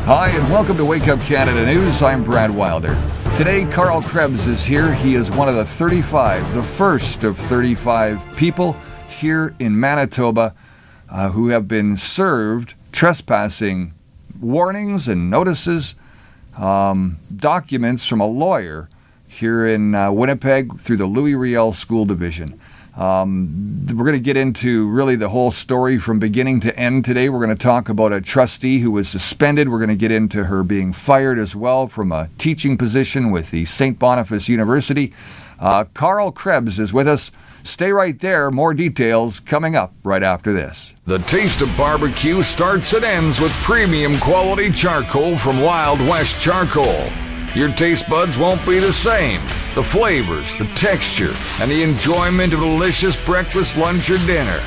Hi, and welcome to Wake Up Canada News. I'm Brad Wilder. Today, Carl Krebs is here. He is one of the first of 35 people here in Manitoba who have been served trespassing warnings and notices, documents from a lawyer here in Winnipeg through the Riel School Division. We're going to get into really the whole story from beginning to end today. We're going to talk about a trustee who was suspended. We're going to get into her being fired as well from a teaching position with the St. Boniface University. Carl Krebs is with us. Stay right there. More details coming up right after this. The taste of barbecue starts and ends with premium quality charcoal from Wild West Charcoal. Your taste buds won't be the same. The flavors, the texture, and the enjoyment of a delicious breakfast, lunch, or dinner.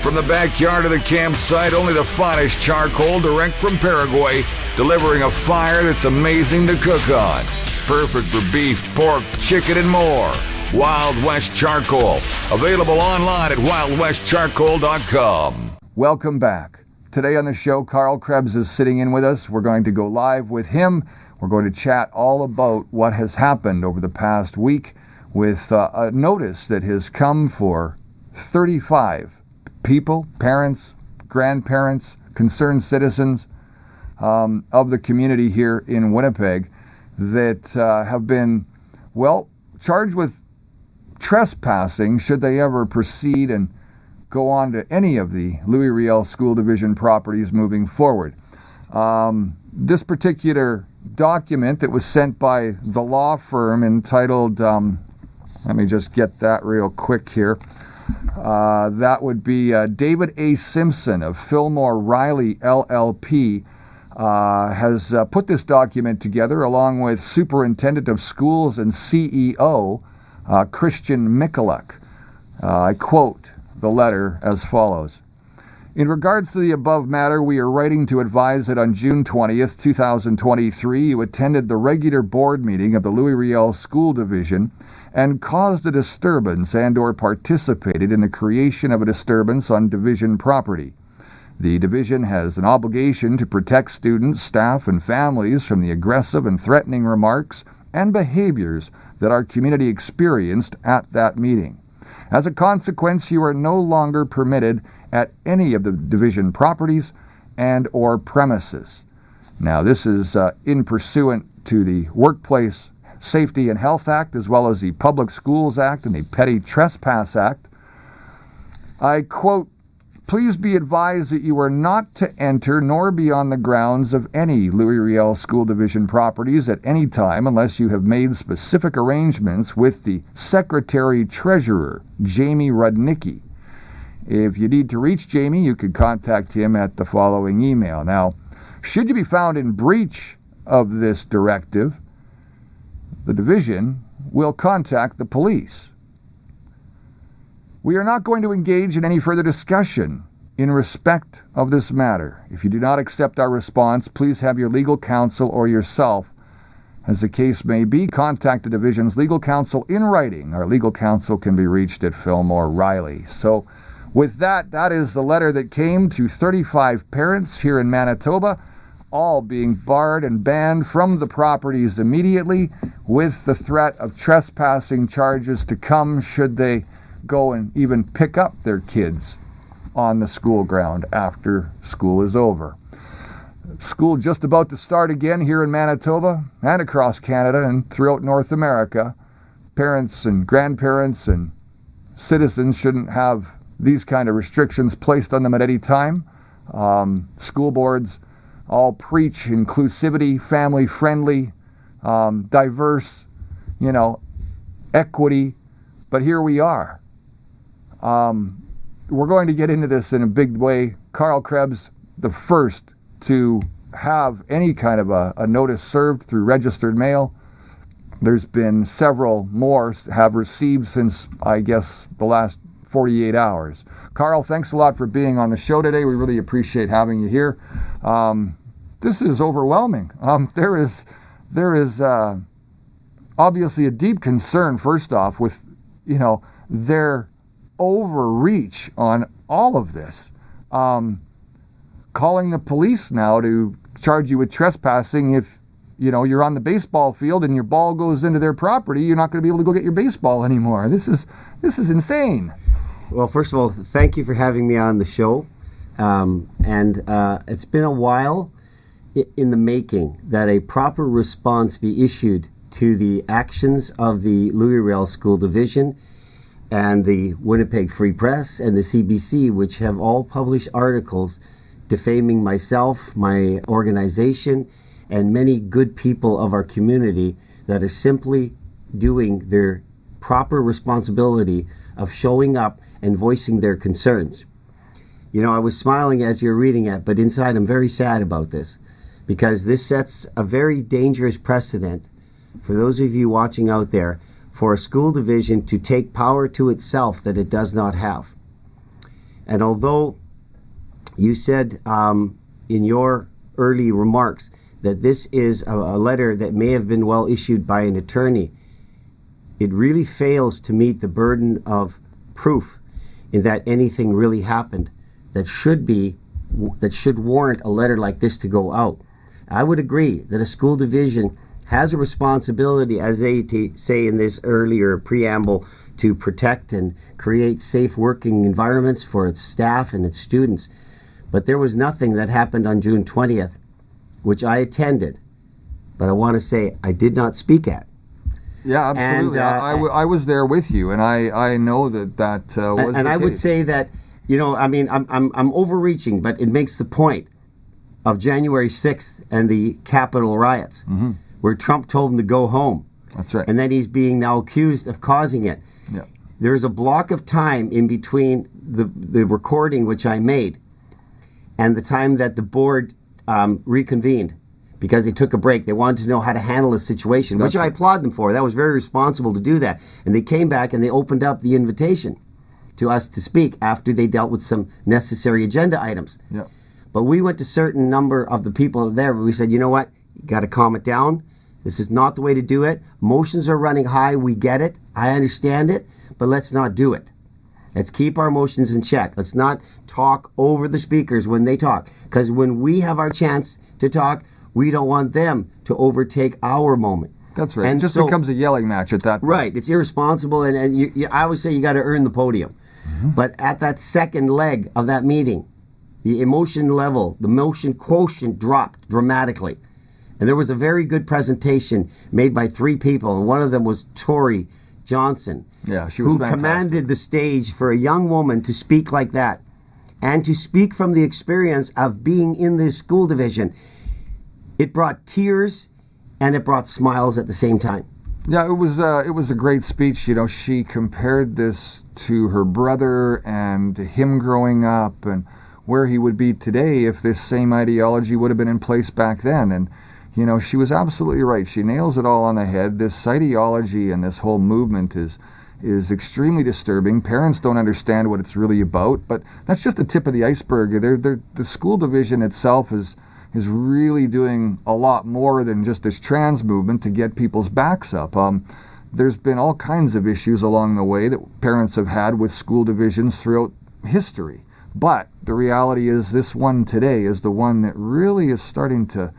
From the backyard to the campsite, only the finest charcoal direct from Paraguay, delivering a fire that's amazing to cook on. Perfect for beef, pork, chicken, and more. Wild West Charcoal. Available online at wildwestcharcoal.com. Welcome back. Today on the show, Carl Krebs is sitting in with us. We're going to go live with him. We're going to chat all about what has happened over the past week with a notice that has come for 35 people, parents, grandparents, concerned citizens of the community here in Winnipeg that have been, charged with trespassing should they ever proceed and go on to any of the Riel School Division properties moving forward. This particular document that was sent by the law firm entitled, let me just get that real quick here. That would be David A. Simpson of Fillmore Riley LLP has put this document together along with Superintendent of Schools and CEO Christian Mikulak. I quote the letter as follows. In regards to the above matter, we are writing to advise that on June 20th, 2023, you attended the regular board meeting of the Riel School Division and caused a disturbance and/or participated in the creation of a disturbance on division property. The division has an obligation to protect students, staff, and families from the aggressive and threatening remarks and behaviors that our community experienced at that meeting. As a consequence, you are no longer permitted at any of the division properties and or premises. Now, this is in pursuant to the Workplace Safety and Health Act, as well as the Public Schools Act and the Petty Trespass Act. I quote, "Please be advised that you are not to enter nor be on the grounds of any Riel School Division properties at any time unless you have made specific arrangements with the Secretary-Treasurer, Jamie Rudnicki. If you need to reach Jamie, you could contact him at the following email." Now, should you be found in breach of this directive, the division will contact the police. We are not going to engage in any further discussion in respect of this matter. If you do not accept our response, please have your legal counsel or yourself, as the case may be, contact the division's legal counsel in writing. Our legal counsel can be reached at Fillmore Riley. So with that, that is the letter that came to 35 parents here in Manitoba, all being barred and banned from the properties immediately, with the threat of trespassing charges to come should they go and even pick up their kids on the school ground after school is over. School just about to start again here in Manitoba and across Canada and throughout North America. Parents and grandparents and citizens shouldn't have these kind of restrictions placed on them at any time. School boards all preach inclusivity, family-friendly, diverse, equity, but here we are. We're going to get into this in a big way. Carl Krebs, the first to have any kind of a notice served through registered mail. There's been several more have received since, I guess, the last 48 hours. Carl, thanks a lot for being on the show today. We really appreciate having you here. This is overwhelming. There is obviously a deep concern, first off, with, their overreach on all of this. Calling the police now to charge you with trespassing if, you're on the baseball field and your ball goes into their property. You're not going to be able to go get your baseball anymore. This is insane. Well, first of all, thank you for having me on the show. And it's been a while in the making that a proper response be issued to the actions of the Riel School Division and the Winnipeg Free Press and the CBC, which have all published articles defaming myself, my organization, and many good people of our community that are simply doing their proper responsibility of showing up and voicing their concerns. I was smiling as you're reading it, but inside I'm very sad about this, because this sets a very dangerous precedent for those of you watching out there for a school division to take power to itself that it does not have. And although you said in your early remarks that this is a letter that may have been well issued by an attorney, it really fails to meet the burden of proof in that anything really happened that should warrant a letter like this to go out. I would agree that a school division has a responsibility, as they say in this earlier preamble, to protect and create safe working environments for its staff and its students. But there was nothing that happened on June 20th, which I attended, but I want to say I did not speak at. Yeah, absolutely. And, I was there with you, and I know that was the and I case. would say that, I'm overreaching, but it makes the point of January 6th and the Capitol riots, where Trump told him to go home. That's right. And then he's being now accused of causing it. Yeah. There's a block of time in between the recording, which I made, and the time that the board reconvened, because they took a break. They wanted to know how to handle the situation, which I applaud them for. That was very responsible to do that. And they came back and they opened up the invitation to us to speak after they dealt with some necessary agenda items. Yeah. But we went to certain number of the people there. We said, you know what? You got to calm it down. This is not the way to do it. Emotions are running high. We get it. I understand it. But let's not do it. Let's keep our emotions in check. Let's not talk over the speakers when they talk. Because when we have our chance to talk, we don't want them to overtake our moment. That's right. And it just so, becomes a yelling match at that point. Right. It's irresponsible. And I always say you got to earn the podium. But at that second leg of that meeting, the emotion level, the emotion quotient dropped dramatically. And there was a very good presentation made by three people, and one of them was Tori Johnson, yeah, she was who fantastic. commanded the stage for a young woman to speak like that, and to speak from the experience of being in this school division. It brought tears, and it brought smiles at the same time. Yeah, it was a great speech. She compared this to her brother and to him growing up and where he would be today if this same ideology would have been in place back then. And she was absolutely right. She nails it all on the head. This ideology and this whole movement is extremely disturbing. Parents don't understand what it's really about, but that's just the tip of the iceberg. The school division itself is really doing a lot more than just this trans movement to get people's backs up. There's been all kinds of issues along the way that parents have had with school divisions throughout history. But the reality is this one today is the one that really is starting to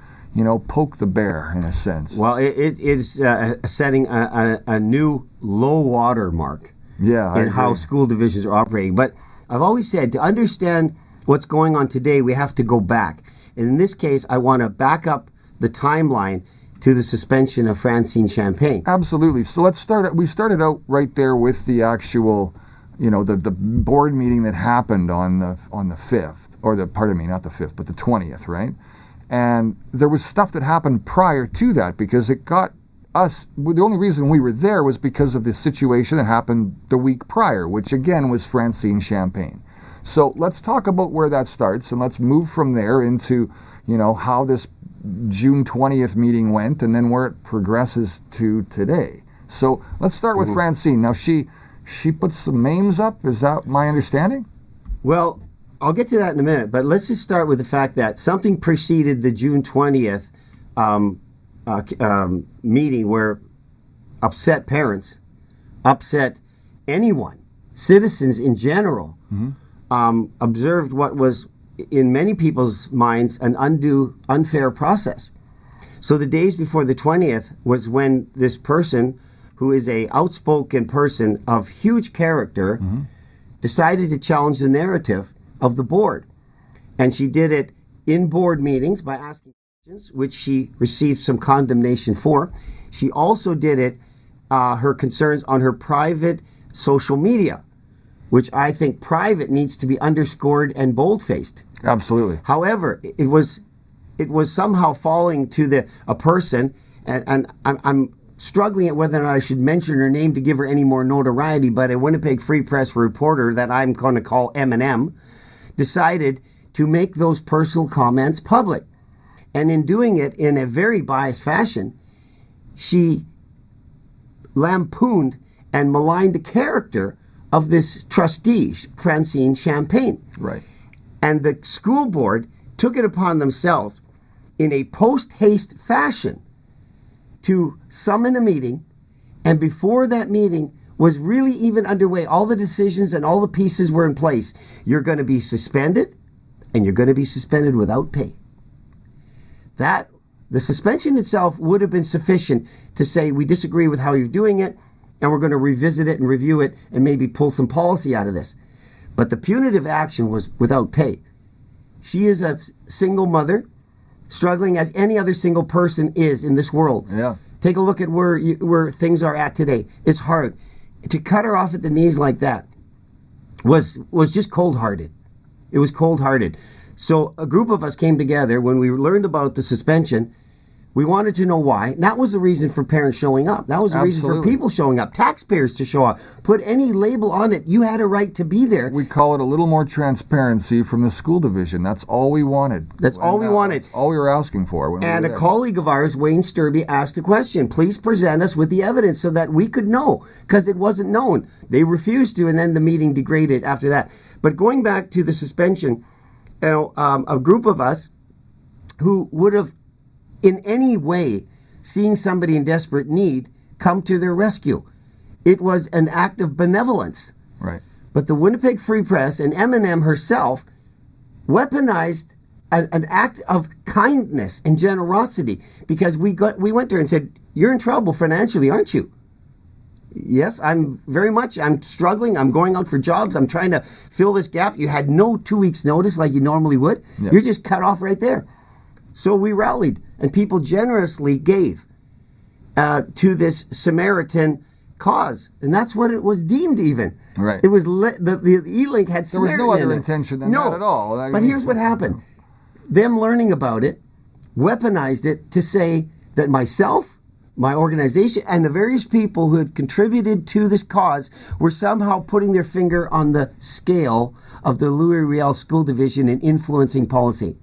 poke the bear in a sense. Well, it is setting a new low water mark in how school divisions are operating. But I've always said to understand what's going on today, we have to go back. And in this case, I want to back up the timeline to the suspension of Francine Champagne. Absolutely. So let's start. We started out right there with the actual, the board meeting that happened on the 5th, or not the 5th, but the 20th, right? And there was stuff that happened prior to that because it got us, the only reason we were there was because of the situation that happened the week prior, which again was Francine Champagne. So let's talk about where that starts and let's move from there into, how this June 20th meeting went and then where it progresses to today. So let's start with Francine. Now she put some names up, is that my understanding? Well, I'll get to that in a minute, but let's just start with the fact that something preceded the June 20th meeting where upset parents, upset anyone, citizens in general, observed what was in many people's minds, an unfair process. So the days before the 20th was when this person, who is a outspoken person of huge character, decided to challenge the narrative of the board. And she did it in board meetings by asking questions, which she received some condemnation for. She also did it, her concerns on her private social media, which I think private needs to be underscored and bold-faced. Absolutely. However, it was somehow falling to a person, and I'm struggling at whether or not I should mention her name to give her any more notoriety, but a Winnipeg Free Press reporter that I'm going to call M&M decided to make those personal comments public. And in doing it in a very biased fashion, she lampooned and maligned the character of this trustee, Francine Champagne. Right. And the school board took it upon themselves in a post-haste fashion to summon a meeting, and before that meeting was really even underway, all the decisions and all the pieces were in place. You're going to be suspended, and you're going to be suspended without pay. The suspension itself would have been sufficient to say, we disagree with how you're doing it, and we're going to revisit it and review it and maybe pull some policy out of this. But the punitive action was without pay. She is a single mother, struggling as any other single person is in this world. Yeah. Take a look at where things are at today. It's hard. To cut her off at the knees like that was just cold-hearted. It was cold-hearted. So a group of us came together when we learned about the suspension. We wanted to know why. That was the reason for parents showing up. That was the reason for people showing up, taxpayers to show up. Put any label on it. You had a right to be there. We call it a little more transparency from the school division. That's all we wanted. That's all we wanted. That's all we were asking for. And a colleague of ours, Wayne Sturby, asked a question. Please present us with the evidence so that we could know, because it wasn't known. They refused to, and then the meeting degraded after that. But going back to the suspension, a group of us who would have in any way, seeing somebody in desperate need, come to their rescue. It was an act of benevolence. Right. But the Winnipeg Free Press and M&M herself weaponized an act of kindness and generosity, because we went to her and said, you're in trouble financially, aren't you? Yes, I'm struggling. I'm going out for jobs. I'm trying to fill this gap. You had no 2 weeks notice like you normally would. Yep. You're just cut off right there. So we rallied, and people generously gave to this Samaritan cause, and that's what it was deemed. Even right, it was the e-link had Samaritan. There was no other intention than that at all. But here's what happened: them learning about it, weaponized it to say that myself, my organization, and the various people who had contributed to this cause were somehow putting their finger on the scale of the Riel School Division and influencing policy.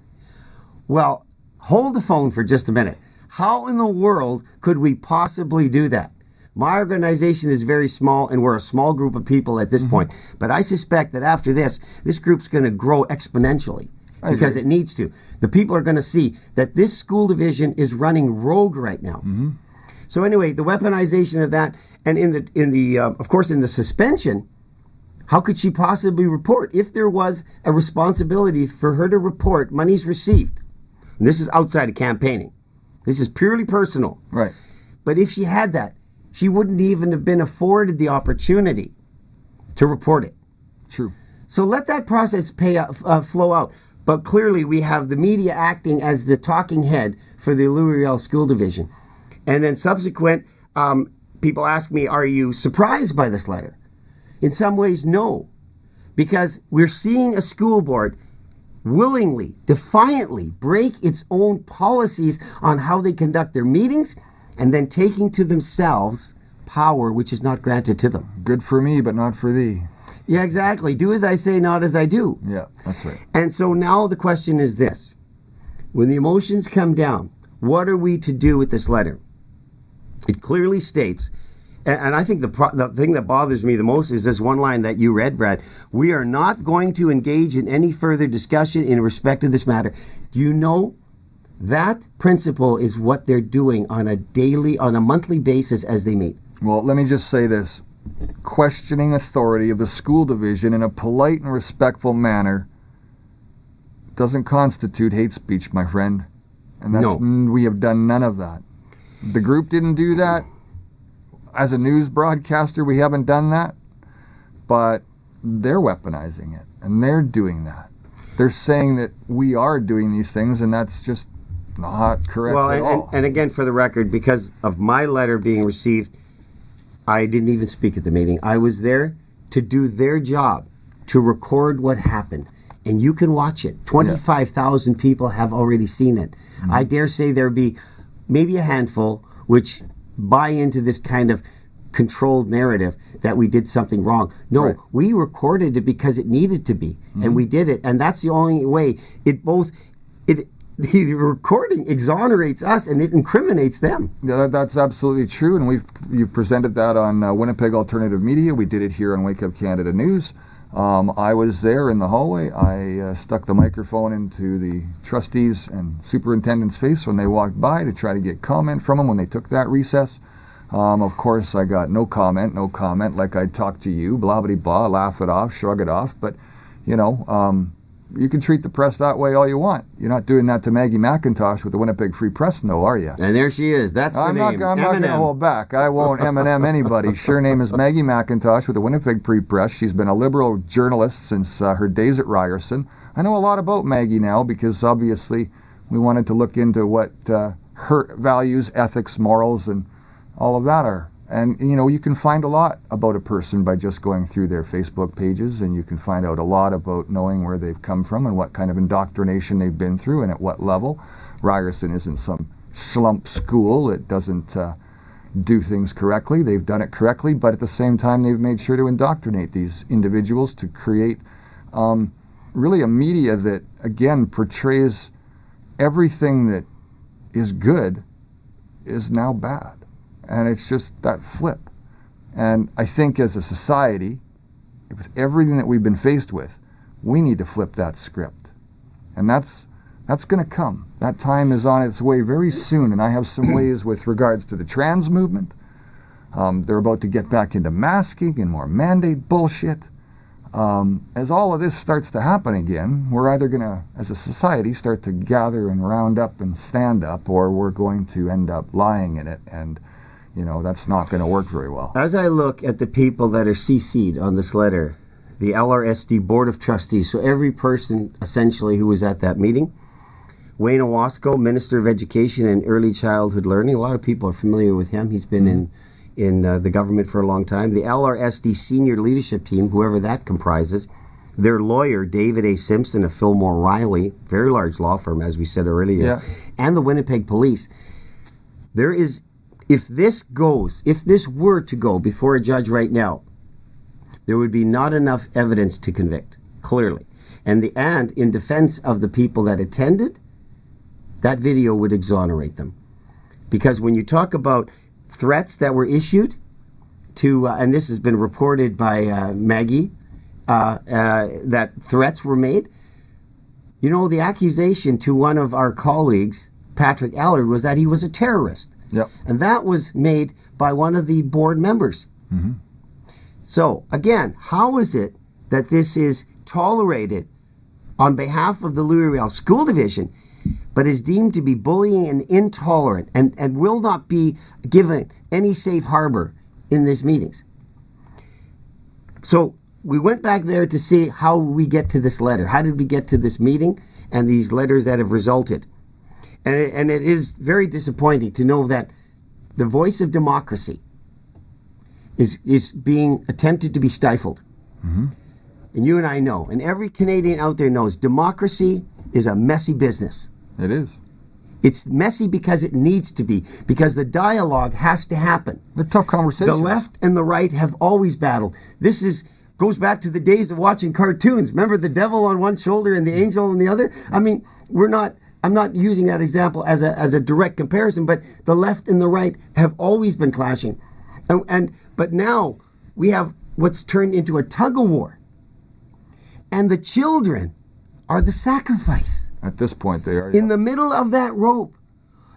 Well, hold the phone for just a minute. How in the world could we possibly do that? My organization is very small, and we're a small group of people at this point. But I suspect that after this group's going to grow exponentially because it needs to. The people are going to see that this school division is running rogue right now. So anyway, the weaponization of that, and of course in the suspension, how could she possibly report if there was a responsibility for her to report monies received? And this is outside of campaigning. This is purely personal. Right. But if she had that, she wouldn't even have been afforded the opportunity to report it. True. So let that process flow out. But clearly we have the media acting as the talking head for the Riel School Division. And then subsequent, people ask me, are you surprised by this letter? In some ways, no. Because we're seeing a school board willingly, defiantly break its own policies on how they conduct their meetings, and then taking to themselves power which is not granted to them. Good for me, but not for thee. Yeah, exactly. Do as I say, not as I do. Yeah, that's right. And so now the question is this. When the emotions come down, what are we to do with this letter? It clearly states, and I think the thing that bothers me the most is this one line that you read, Brad. We are not going to engage in any further discussion in respect to this matter. Do you know that principle is what they're doing on a monthly basis as they meet? Well, let me just say this. Questioning authority of the school division in a polite and respectful manner doesn't constitute hate speech, my friend. And that's, No. we have done none of that. The group didn't do that. As a news broadcaster, we haven't done that. But they're weaponizing it, and they're doing that. They're saying that we are doing these things, and that's just not correct at all. And again, for the record, because of my letter being received, I didn't even speak at the meeting. I was there to do their job, to record what happened. And you can watch it. 25,000 people have already seen it. Mm-hmm. I dare say there'll be maybe a handful which buy into this kind of controlled narrative that we did something wrong. No, right. We recorded it because it needed to be, and we did it. And that's the only way. The recording exonerates us and it incriminates them. Yeah, that's absolutely true, and you've presented that on Winnipeg Alternative Media. We did it here on Wake Up Canada News. I was there in the hallway. I stuck the microphone into the trustees and superintendent's face when they walked by to try to get comment from them when they took that recess. Of course, I got no comment, like I'd talk to you, blah, blah, blah, laugh it off, shrug it off. But, you can treat the press that way all you want. You're not doing that to Maggie McIntosh with the Winnipeg Free Press, though, are you? And there she is. That's the name. I'm not going to hold back. I won't M&M anybody. Her name is Maggie McIntosh with the Winnipeg Free Press. She's been a Liberal journalist since her days at Ryerson. I know a lot about Maggie now because obviously we wanted to look into what her values, ethics, morals, and all of that are. And, you can find a lot about a person by just going through their Facebook pages, and you can find out a lot about knowing where they've come from and what kind of indoctrination they've been through and at what level. Ryerson isn't some slump school. It doesn't do things correctly. They've done it correctly, but at the same time, they've made sure to indoctrinate these individuals to create really a media that, again, portrays everything that is good is now bad. And it's just that flip. And I think as a society, with everything that we've been faced with, we need to flip that script. And that's going to come. That time is on its way very soon. And I have some ways with regards to the trans movement. They're about to get back into masking and more mandate bullshit. As all of this starts to happen again, we're either going to, as a society, start to gather and round up and stand up, or we're going to end up lying in it. And that's not going to work very well. As I look at the people that are CC'd on this letter, the LRSD Board of Trustees, so every person essentially who was at that meeting, Wayne Owasco, Minister of Education and Early Childhood Learning, a lot of people are familiar with him. He's been in the government for a long time. The LRSD Senior Leadership Team, whoever that comprises, their lawyer, David A. Simpson of Fillmore Riley, very large law firm, as we said earlier, and the Winnipeg Police. If this were to go before a judge right now, there would be not enough evidence to convict, clearly. And in defense of the people that attended, that video would exonerate them. Because when you talk about threats that were issued to, and this has been reported by Maggie, that threats were made, the accusation to one of our colleagues, Patrick Allard, was that he was a terrorist. Yep. And that was made by one of the board members. Mm-hmm. So, again, how is it that this is tolerated on behalf of the Louis Riel School Division, but is deemed to be bullying and intolerant and will not be given any safe harbor in these meetings? So, we went back there to see how we get to this letter. How did we get to this meeting and these letters that have resulted? And it is very disappointing to know that the voice of democracy is being attempted to be stifled. Mm-hmm. And you and I know, and every Canadian out there knows, democracy is a messy business. It is. It's messy because it needs to be, because the dialogue has to happen. They're tough conversations. The left and the right have always battled. This goes back to the days of watching cartoons. Remember the devil on one shoulder and the angel on the other? I mean, I'm not using that example as a direct comparison, but the left and the right have always been clashing. But now we have what's turned into a tug-of-war. And the children are the sacrifice. At this point, they are. In the middle of that rope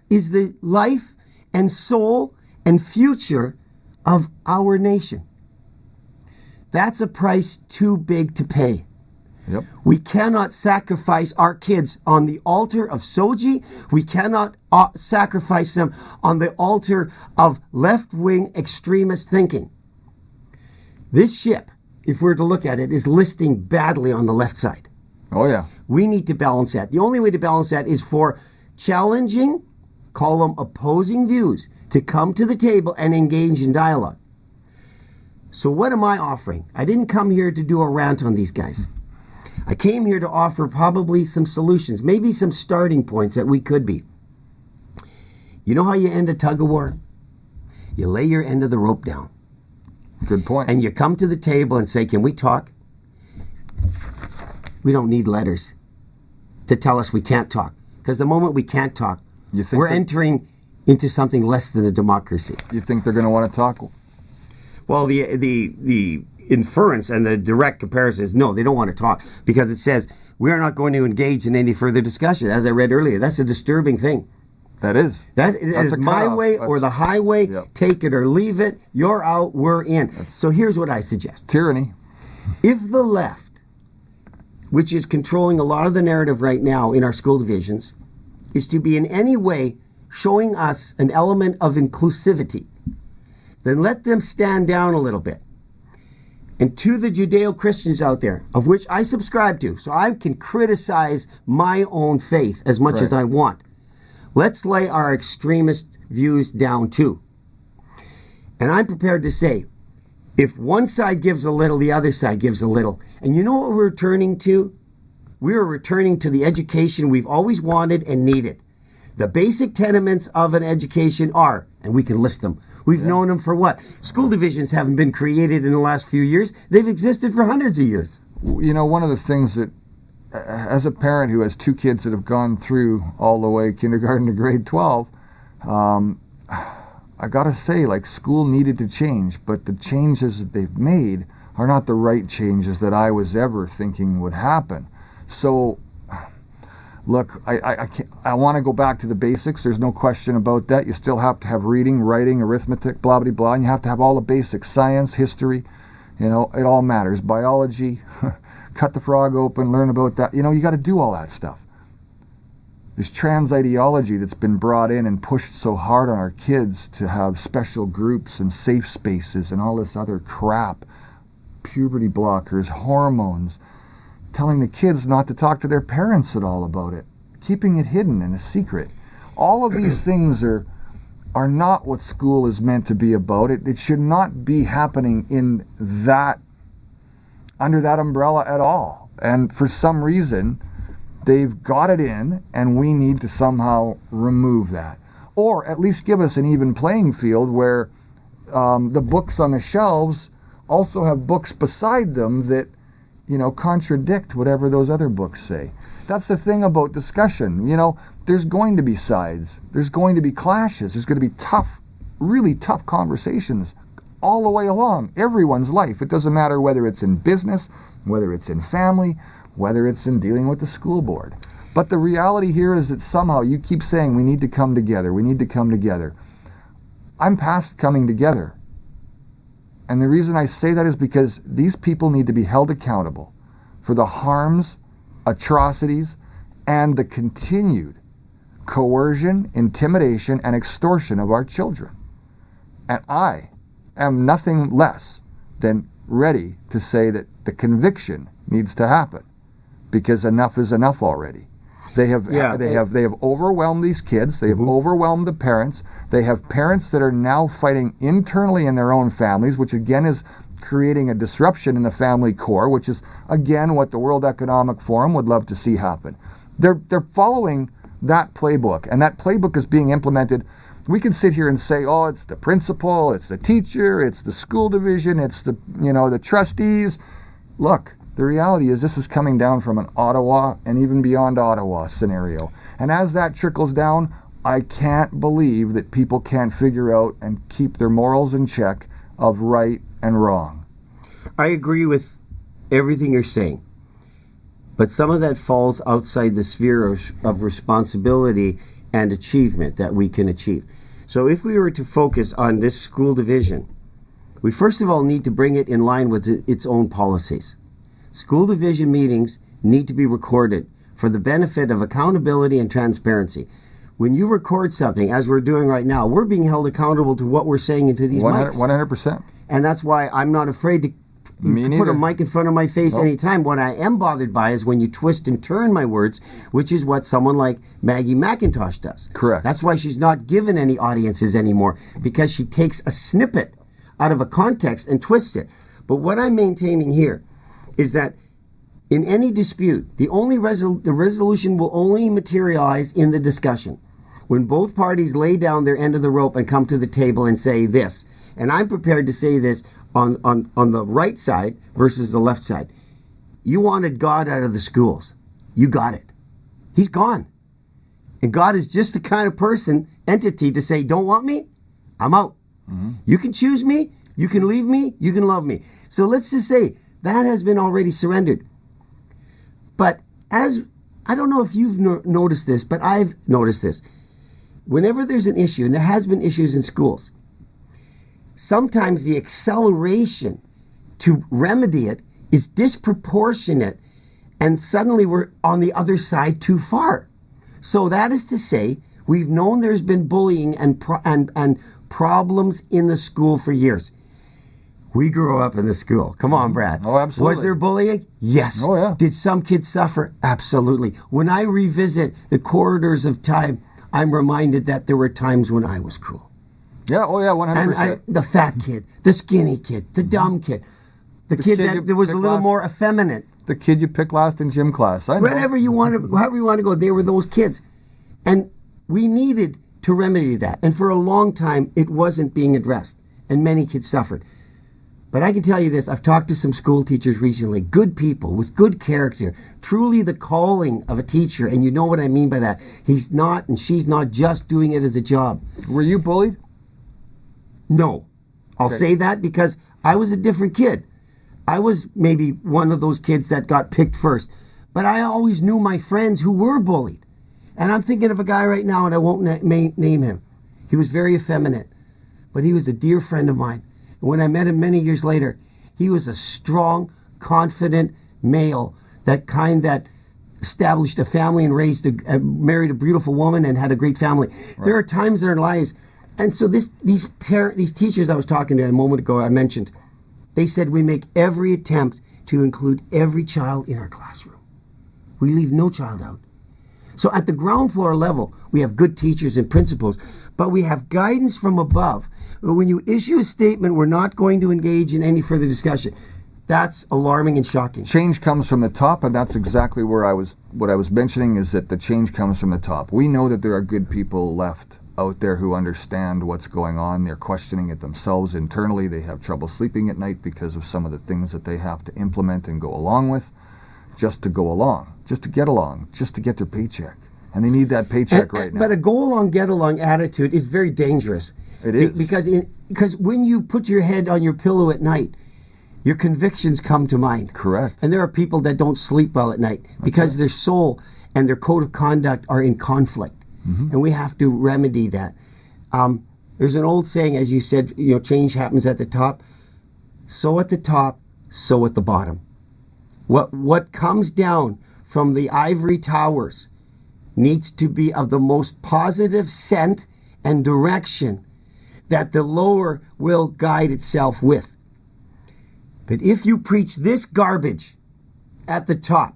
is the life and soul and future of our nation. That's a price too big to pay. Yep. We cannot sacrifice our kids on the altar of Soji. We cannot sacrifice them on the altar of left-wing extremist thinking. This ship, if we're to look at it, is listing badly on the left side. Oh, yeah. We need to balance that. The only way to balance that is for challenging, call them opposing views, to come to the table and engage in dialogue. So what am I offering? I didn't come here to do a rant on these guys. I came here to offer probably some solutions, maybe some starting points that we could be. You know how you end a tug of war? You lay your end of the rope down. Good point. And you come to the table and say, can we talk? We don't need letters to tell us we can't talk. Because the moment we can't talk, we're entering into something less than a democracy. You think they're going to want to talk? Well, the inference and the direct comparison is no, they don't want to talk, because it says we are not going to engage in any further discussion. As I read earlier, that's a disturbing thing. That is. That is my way or the highway. Yep. Take it or leave it. You're out, we're in. So here's what I suggest. Tyranny. If the left, which is controlling a lot of the narrative right now in our school divisions, is to be in any way showing us an element of inclusivity, then let them stand down a little bit. And to the Judeo-Christians out there, of which I subscribe to, so I can criticize my own faith as much as I want, let's lay our extremist views down too. And I'm prepared to say, if one side gives a little, the other side gives a little. And you know what we're returning to? We are returning to the education we've always wanted and needed. The basic tenements of an education are, and we can list them, we've known them for what? School divisions haven't been created in the last few years. They've existed for hundreds of years. You know, one of the things that, as a parent who has two kids that have gone through all the way kindergarten to grade 12, I got to say, like, school needed to change, but the changes that they've made are not the right changes that I was ever thinking would happen. So, look, I want to go back to the basics. There's no question about that. You still have to have reading, writing, arithmetic, blah, blah, blah, and you have to have all the basics. Science, history, you know, it all matters. Biology, cut the frog open, learn about that. You know, you got to do all that stuff. This trans ideology that's been brought in and pushed so hard on our kids to have special groups and safe spaces and all this other crap, puberty blockers, hormones, telling the kids not to talk to their parents at all about it, keeping it hidden and a secret. All of these things are not what school is meant to be about. It should not be happening in that, under that umbrella at all. And for some reason, they've got it in, and we need to somehow remove that. Or at least give us an even playing field where the books on the shelves also have books beside them that, you know, contradict whatever those other books say. That's the thing about discussion. You know, there's going to be sides. There's going to be clashes. There's going to be tough, really tough conversations all the way along. Everyone's life. It doesn't matter whether it's in business, whether it's in family, whether it's in dealing with the school board. But the reality here is that somehow you keep saying we need to come together. We need to come together. I'm past coming together. And the reason I say that is because these people need to be held accountable for the harms, atrocities, and the continued coercion, intimidation, and extortion of our children. And I am nothing less than ready to say that the conviction needs to happen, because enough is enough already. They have overwhelmed these kids. They have overwhelmed the parents. They have parents that are now fighting internally in their own families, which again is creating a disruption in the family core, which is again what the World Economic Forum would love to see happen. They're following that playbook, and that playbook is being implemented. We can sit here and say, oh, it's the principal, it's the teacher, it's the school division, it's the, you know, the trustees. Look, the reality is this is coming down from an Ottawa and even beyond Ottawa scenario. And as that trickles down, I can't believe that people can't figure out and keep their morals in check of right and wrong. I agree with everything you're saying. But some of that falls outside the sphere of responsibility and achievement that we can achieve. So if we were to focus on this school division, we first of all need to bring it in line with its own policies. School division meetings need to be recorded for the benefit of accountability and transparency. When you record something, as we're doing right now, we're being held accountable to what we're saying into these mics. 100%. And that's why I'm not afraid to put a mic in front of my face anytime. What I am bothered by is when you twist and turn my words, which is what someone like Maggie McIntosh does. Correct. That's why she's not given any audiences anymore, because she takes a snippet out of a context and twists it. But what I'm maintaining here is that in any dispute, the resolution will only materialize in the discussion when both parties lay down their end of the rope and come to the table and say this. And I'm prepared to say this on the right side versus the left side. You wanted God out of the schools. You got it. He's gone. And God is just the kind of entity to say, don't want me? I'm out. Mm-hmm. You can choose me. You can leave me. You can love me. So let's just say that has been already surrendered. But I don't know if you've noticed this, but I've noticed this. Whenever there's an issue, and there has been issues in schools, sometimes the acceleration to remedy it is disproportionate, and suddenly we're on the other side too far. So that is to say, we've known there's been bullying and problems in the school for years. We grew up in the school. Come on, Brad. Oh, absolutely. Was there bullying? Yes. Oh, yeah. Did some kids suffer? Absolutely. When I revisit the corridors of time, I'm reminded that there were times when I was cruel. Yeah, 100%. And the fat kid, the skinny kid, the dumb kid, the kid that was a little more effeminate. The kid you picked last in gym class. I know. Whatever you want to, however you want to go, they were those kids. And we needed to remedy that. And for a long time, it wasn't being addressed. And many kids suffered. But I can tell you this, I've talked to some school teachers recently, good people with good character, truly the calling of a teacher, and you know what I mean by that. He's not and she's not just doing it as a job. Were you bullied? No. I'll say that because I was a different kid. I was maybe one of those kids that got picked first. But I always knew my friends who were bullied. And I'm thinking of a guy right now, and I won't name him. He was very effeminate, but he was a dear friend of mine. And when I met him many years later, he was a strong, confident male, that established a family and married a beautiful woman and had a great family. Right. There are times in our lives, and so these teachers I was talking to a moment ago, I mentioned, they said we make every attempt to include every child in our classroom. We leave no child out. So at the ground floor level, we have good teachers and principals, but we have guidance from above. When you issue a statement, we're not going to engage in any further discussion. That's alarming and shocking. Change comes from the top, and that's exactly what I was mentioning, is that the change comes from the top. We know that there are good people left out there who understand what's going on. They're questioning it themselves internally. They have trouble sleeping at night because of some of the things that they have to implement and go along with, just to go along, just to get along, just to get their paycheck. And they need that paycheck right now. But a go along, get along attitude is very dangerous. It is. Because when you put your head on your pillow at night, your convictions come to mind. Correct. And there are people that don't sleep well at night because their soul and their code of conduct are in conflict. Mm-hmm. And we have to remedy that. There's an old saying, as you said, change happens at the top. So at the top, so at the bottom. What comes down from the ivory towers needs to be of the most positive scent and direction that the lower will guide itself with. But if you preach this garbage at the top,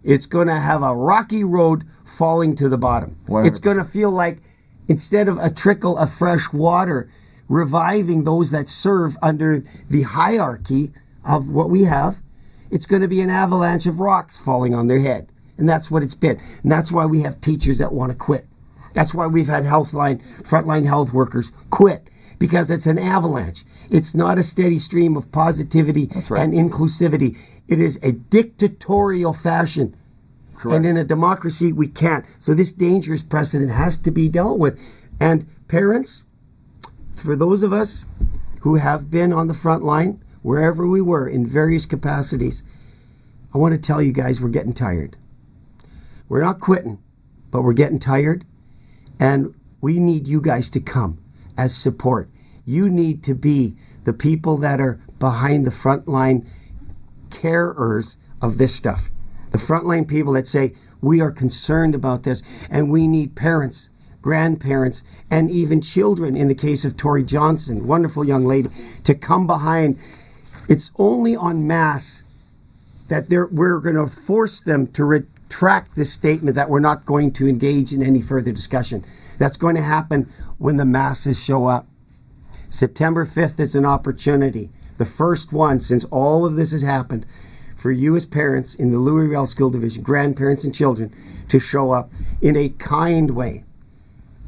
it's going to have a rocky road falling to the bottom. 100%. It's going to feel like, instead of a trickle of fresh water reviving those that serve under the hierarchy of what we have, it's going to be an avalanche of rocks falling on their head. And that's what it's been. And that's why we have teachers that want to quit. That's why we've had frontline health workers quit, because it's an avalanche. It's not a steady stream of positivity and inclusivity. It is a dictatorial fashion. Correct. And in a democracy, we can't. So this dangerous precedent has to be dealt with. And parents, for those of us who have been on the front line, wherever we were in various capacities, I want to tell you guys, we're getting tired. We're not quitting, but we're getting tired. And we need you guys to come as support. You need to be the people that are behind the front line carers of this stuff. The frontline people that say, we are concerned about this and we need parents, grandparents, and even children, in the case of Tori Johnson, wonderful young lady, to come behind. It's only en masse that we're going to force them to retract this statement that we're not going to engage in any further discussion. That's going to happen when the masses show up. September 5th is an opportunity, the first one since all of this has happened, for you as parents in the Riel School Division, grandparents and children, to show up in a kind way.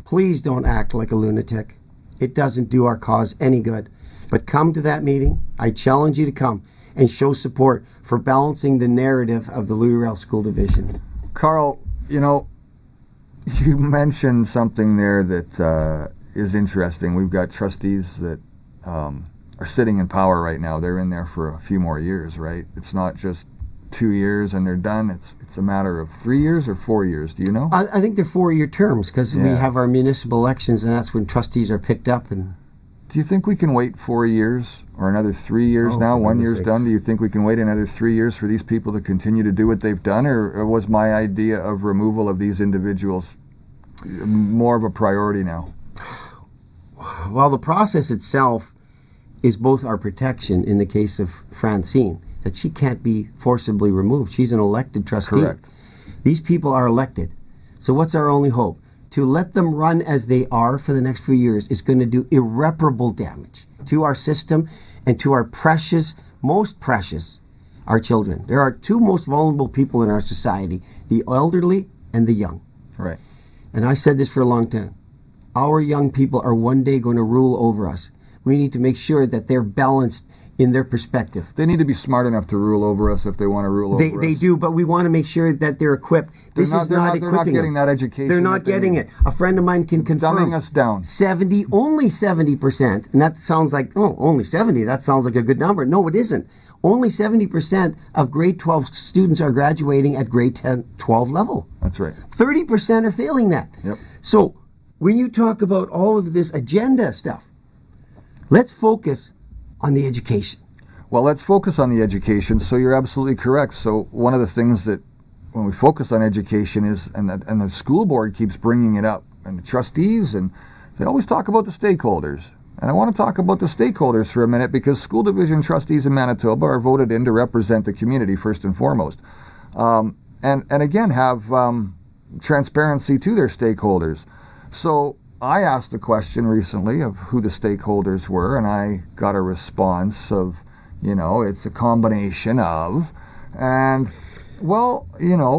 Please don't act like a lunatic. It doesn't do our cause any good. But come to that meeting. I challenge you to come and show support for balancing the narrative of the Riel School Division. Carl, you mentioned something there that is interesting. We've got trustees that are sitting in power right now. They're in there for a few more years, right? It's not just 2 years and they're done. It's a matter of 3 years or 4 years. Do you know? I think they're 4-year terms because we have our municipal elections, and that's when trustees are picked up. And do you think we can wait 4 years or another 3 years now? 1 year's done. Do you think we can wait another 3 years for these people to continue to do what they've done? Or was my idea of removal of these individuals more of a priority now? Well, the process itself is both our protection in the case of Francine, that she can't be forcibly removed. She's an elected trustee. Correct. These people are elected. So what's our only hope? To let them run as they are for the next few years is going to do irreparable damage to our system and to our precious, most precious, our children. There are two most vulnerable people in our society, the elderly and the young. Right. And I said this for a long time. Our young people are one day going to rule over us. We need to make sure that they're balanced in their perspective. They need to be smart enough to rule over us if they want to rule over us. They do, but we want to make sure that they're equipped. They're not getting that education. They're not getting it. A friend of mine can confirm. Dumbing us down. Only 70%, and that sounds like, only 70, that sounds like a good number. No, it isn't. Only 70% of grade 12 students are graduating at grade 12 level. That's right. 30% are failing that. Yep. So when you talk about all of this agenda stuff, let's focus on the education. Well, let's focus on the education. So you're absolutely correct. So one of the things that when we focus on education is, and the school board keeps bringing it up, and the trustees, and they always talk about the stakeholders. And I want to talk about the stakeholders for a minute because school division trustees in Manitoba are voted in to represent the community first and foremost. And again, have transparency to their stakeholders. So I asked the question recently of who the stakeholders were, and I got a response of, it's a combination of, and, well,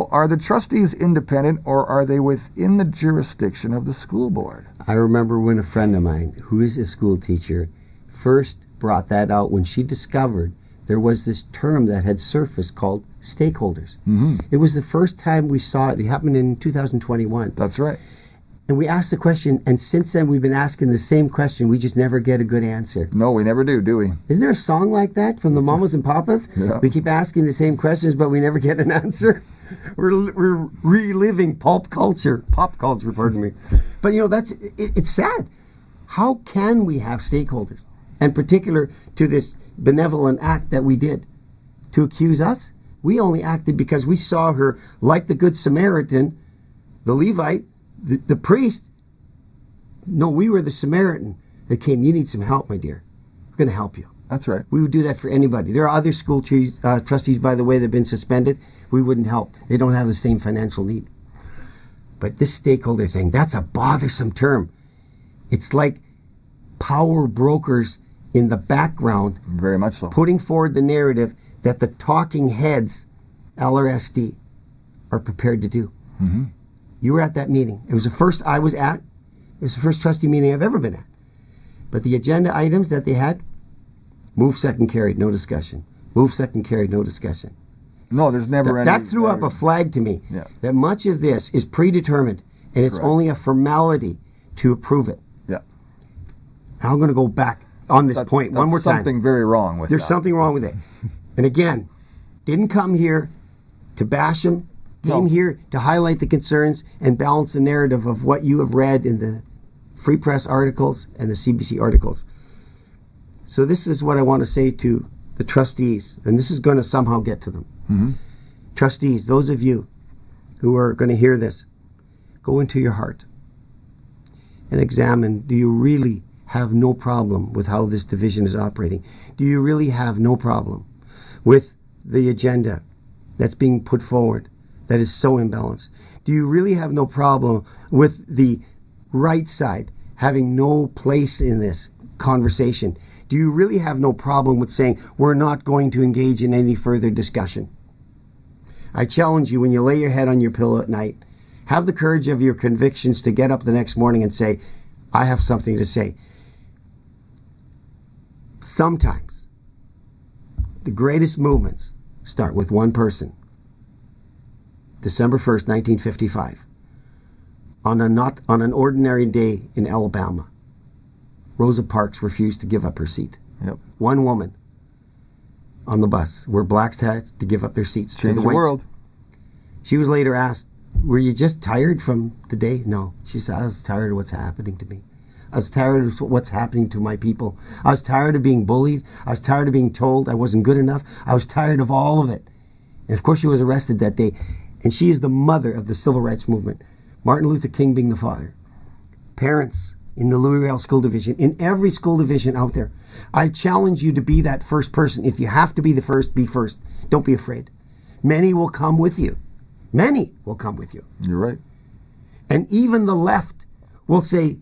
are the trustees independent or are they within the jurisdiction of the school board? I remember when a friend of mine, who is a school teacher, first brought that out when she discovered there was this term that had surfaced called stakeholders. Mm-hmm. It was the first time we saw it. It happened in 2021. That's right. And we asked the question, and since then we've been asking the same question. We just never get a good answer. No, we never do we? Isn't there a song like that from the Mamas and Papas? Yeah. We keep asking the same questions, but we never get an answer. We're reliving pop culture, pardon me. But it's sad. How can we have stakeholders, in particular to this benevolent act that we did, to accuse us? We only acted because we saw her, like the Good Samaritan, the Levite, the priest. No, we were the Samaritan that came. You need some help, my dear. We're going to help you. That's right. We would do that for anybody. There are other school trustees, by the way, that have been suspended. We wouldn't help. They don't have the same financial need. But this stakeholder thing, that's a bothersome term. It's like power brokers in the background. Very much so. Putting forward the narrative that the talking heads, LRSD, are prepared to do. Mm-hmm. You were at that meeting. It was the first I was at. It was the first trustee meeting I've ever been at. But the agenda items that they had, move second carried, no discussion. Move second carried, no discussion. No, there's never any. That threw up a flag to me. Yeah. That much of this is predetermined, and it's only a formality to approve it. Yeah. I'm going to go back on this point one more time. There's something very wrong with There's something wrong with it. And again, didn't come here to bash them. Came here to highlight the concerns and balance the narrative of what you have read in the Free Press articles and the CBC articles. So this is what I want to say to the trustees, and this is going to somehow get to them. Mm-hmm. Trustees, those of you who are going to hear this, go into your heart and examine, do you really have no problem with how this division is operating? Do you really have no problem with the agenda that's being put forward that is so imbalanced? Do you really have no problem with the right side having no place in this conversation? Do you really have no problem with saying we're not going to engage in any further discussion? I challenge you, when you lay your head on your pillow at night, have the courage of your convictions to get up the next morning and say, I have something to say. Sometimes the greatest movements start with one person. December 1st, 1955. On an ordinary day in Alabama, Rosa Parks refused to give up her seat. Yep. One woman on the bus where blacks had to give up their seats Change to the whites. world. She was later asked, were you just tired from the day? No. She said, I was tired of what's happening to me. I was tired of what's happening to my people. I was tired of being bullied. I was tired of being told I wasn't good enough. I was tired of all of it. And of course she was arrested that day. And she is the mother of the civil rights movement. Martin Luther King being the father. Parents in the Riel school division, in every school division out there, I challenge you to be that first person. If you have to be the first, be first. Don't be afraid. Many will come with you. Many will come with you. You're right. And even the left will say,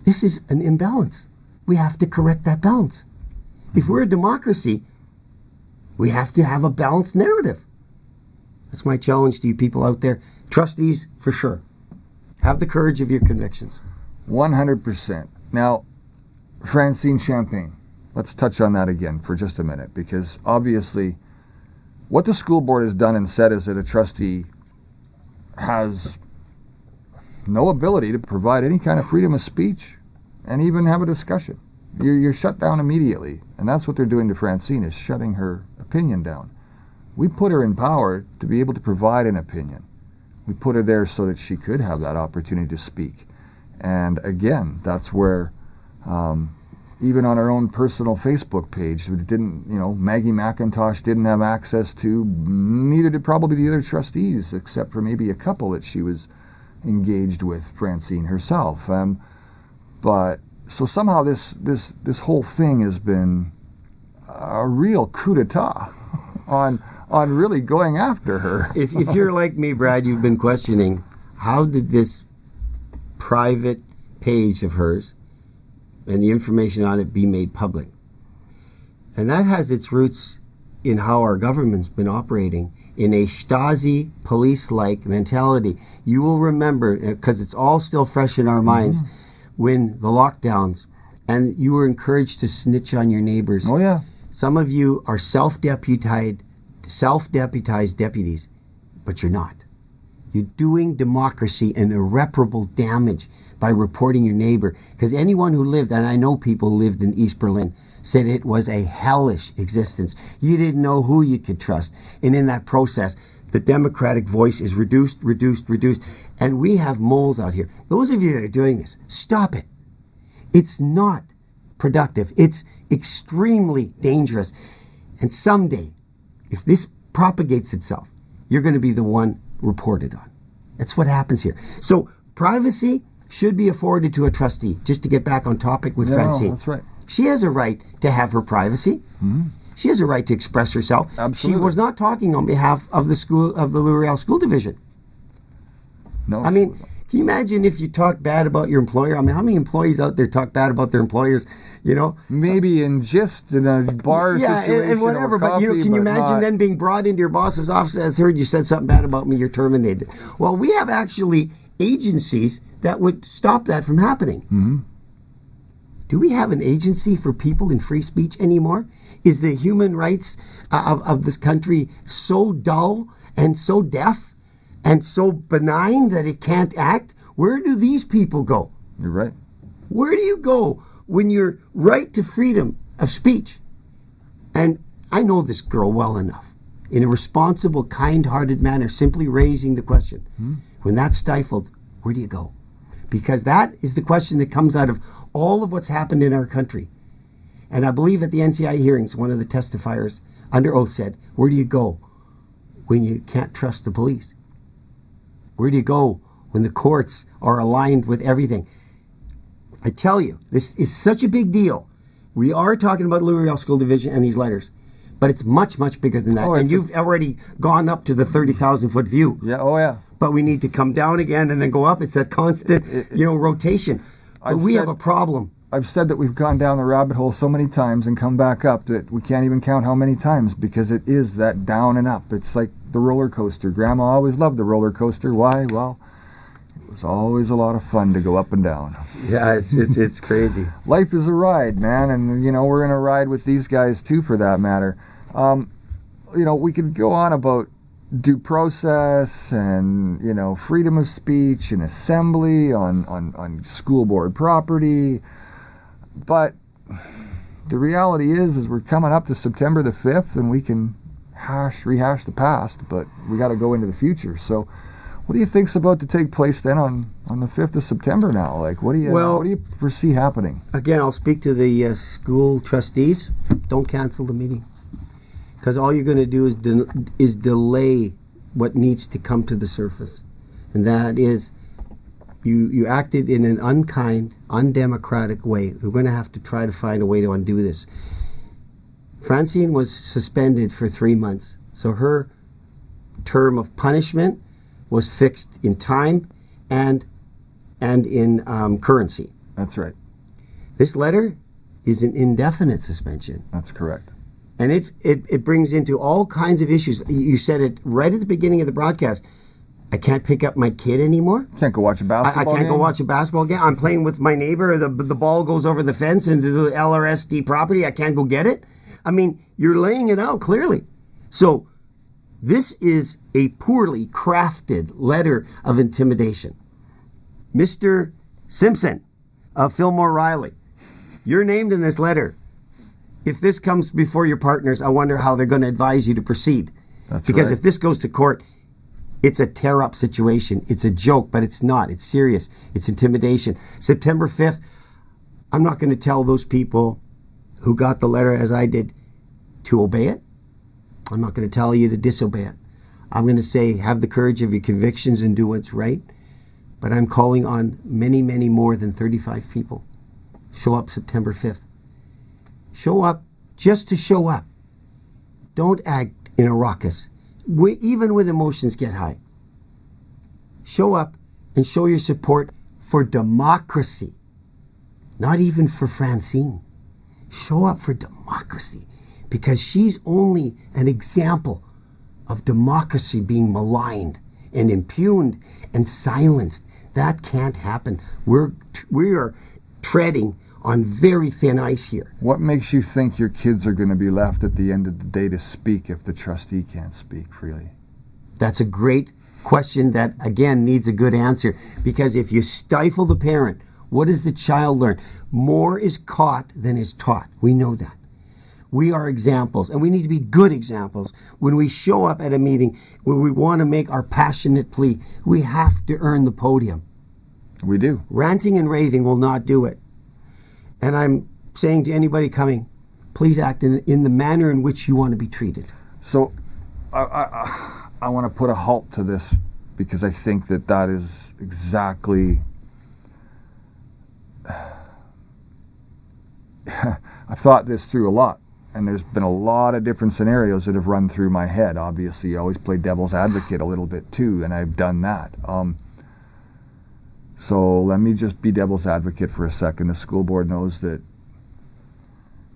this is an imbalance. We have to correct that balance. If we're a democracy, we have to have a balanced narrative. That's my challenge to you people out there. Trustees, for sure. Have the courage of your convictions. 100%. Now, Francine Champagne, let's touch on that again for just a minute, because obviously what the school board has done and said is that a trustee has no ability to provide any kind of freedom of speech and even have a discussion. You're shut down immediately, and that's what they're doing to Francine, is shutting her opinion down. We put her in power to be able to provide an opinion. We put her there so that she could have that opportunity to speak. And again, that's where even on our own personal Facebook page, Maggie McIntosh didn't have access to, neither did probably the other trustees, except for maybe a couple that she was engaged with, Francine herself. But so somehow this whole thing has been a real coup d'etat on really going after her. If you're like me, Brad, you've been questioning, how did this private page of hers and the information on it be made public? And that has its roots in how our government's been operating in a Stasi police-like mentality. You will remember, because it's all still fresh in our minds, when the lockdowns, and you were encouraged to snitch on your neighbors. Oh yeah. Some of you are self-deputized deputies, but you're not. You're doing democracy an irreparable damage by reporting your neighbor. Because anyone who lived, and I know people who lived in East Berlin, said it was a hellish existence. You didn't know who you could trust. And in that process, the democratic voice is reduced. And we have moles out here. Those of you that are doing this, stop it. It's not productive. It's extremely dangerous. And someday, if this propagates itself, you're going to be the one reported on. That's what happens here. So privacy should be afforded to a trustee, just to get back on topic with Francine. That's right. She has a right to have her privacy. Mm-hmm. She has a right to express herself. Absolutely. She was not talking on behalf of the Riel School Division. No. I mean, can you imagine if you talk bad about your employer? I mean, how many employees out there talk bad about their employers? Maybe in a bar situation, and whatever. But can you imagine then being brought into your boss's office and heard you said something bad about me, you're terminated? Well, we have actually agencies that would stop that from happening. Mm-hmm. Do we have an agency for people in free speech anymore? Is the human rights of this country so dull and so deaf and so benign that it can't act? Where do these people go? You're right. Where do you go when your right to freedom of speech? And I know this girl well enough. In a responsible, kind-hearted manner, simply raising the question. When that's stifled, where do you go? Because that is the question that comes out of all of what's happened in our country. And I believe at the NCI hearings, one of the testifiers under oath said, where do you go when you can't trust the police? Where do you go when the courts are aligned with everything? I tell you, this is such a big deal. We are talking about Louis Riel School Division and these letters, but it's much, much bigger than that. Oh, and you've already gone up to the 30,000-foot view. Yeah, oh yeah. But we need to come down again and then go up. It's that constant, rotation. But we have a problem. I've said that we've gone down the rabbit hole so many times and come back up that we can't even count how many times, because it is that down and up. It's like the roller coaster. Grandma always loved the roller coaster. Why? Well, it was always a lot of fun to go up and down. Yeah, it's crazy. Life is a ride, man, and we're in a ride with these guys too, for that matter. We could go on about due process and freedom of speech and assembly on school board property. But the reality is we're coming up to September the 5th, and we can rehash the past, but we got to go into the future. So what do you think's about to take place then on the 5th of September now? Like, what do you foresee happening? Again, I'll speak to the school trustees. Don't cancel the meeting, because all you're going to do is delay what needs to come to the surface. And that is, you acted in an unkind, undemocratic way. We're going to have to try to find a way to undo this. Francine was suspended for 3 months, so her term of punishment was fixed in time and in currency. That's right. This letter is an indefinite suspension. That's correct. And it brings into all kinds of issues. You said it right at the beginning of the broadcast. I can't pick up my kid anymore. Can't go watch a basketball game. I can't go watch a basketball game. I'm playing with my neighbor. The ball goes over the fence into the LRSD property. I can't go get it. I mean, you're laying it out clearly. So this is a poorly crafted letter of intimidation. Mr. Simpson of Fillmore Riley, you're named in this letter. If this comes before your partners, I wonder how they're going to advise you to proceed. Because if this goes to court, it's a tear-up situation. It's a joke, but it's not. It's serious. It's intimidation. September 5th, I'm not going to tell those people who got the letter as I did to obey it. I'm not going to tell you to disobey it. I'm going to say, have the courage of your convictions and do what's right. But I'm calling on many, many more than 35 people. Show up September 5th. Show up just to show up. Don't act in a ruckus, even when emotions get high. Show up and show your support for democracy, not even for Francine. Show up for democracy, because she's only an example of democracy being maligned and impugned and silenced. That can't happen. We are treading on very thin ice here. What makes you think your kids are going to be left at the end of the day to speak if the trustee can't speak freely? That's a great question that, again, needs a good answer. Because if you stifle the parent, what does the child learn? More is caught than is taught. We know that. We are examples, and we need to be good examples. When we show up at a meeting where we want to make our passionate plea, we have to earn the podium. We do. Ranting and raving will not do it. And I'm saying to anybody coming, please act in the manner in which you want to be treated. So I want to put a halt to this, because I think that is exactly... I've thought this through a lot, and there's been a lot of different scenarios that have run through my head. Obviously, you always play devil's advocate a little bit too, and I've done that. So let me just be devil's advocate for a second. The school board knows that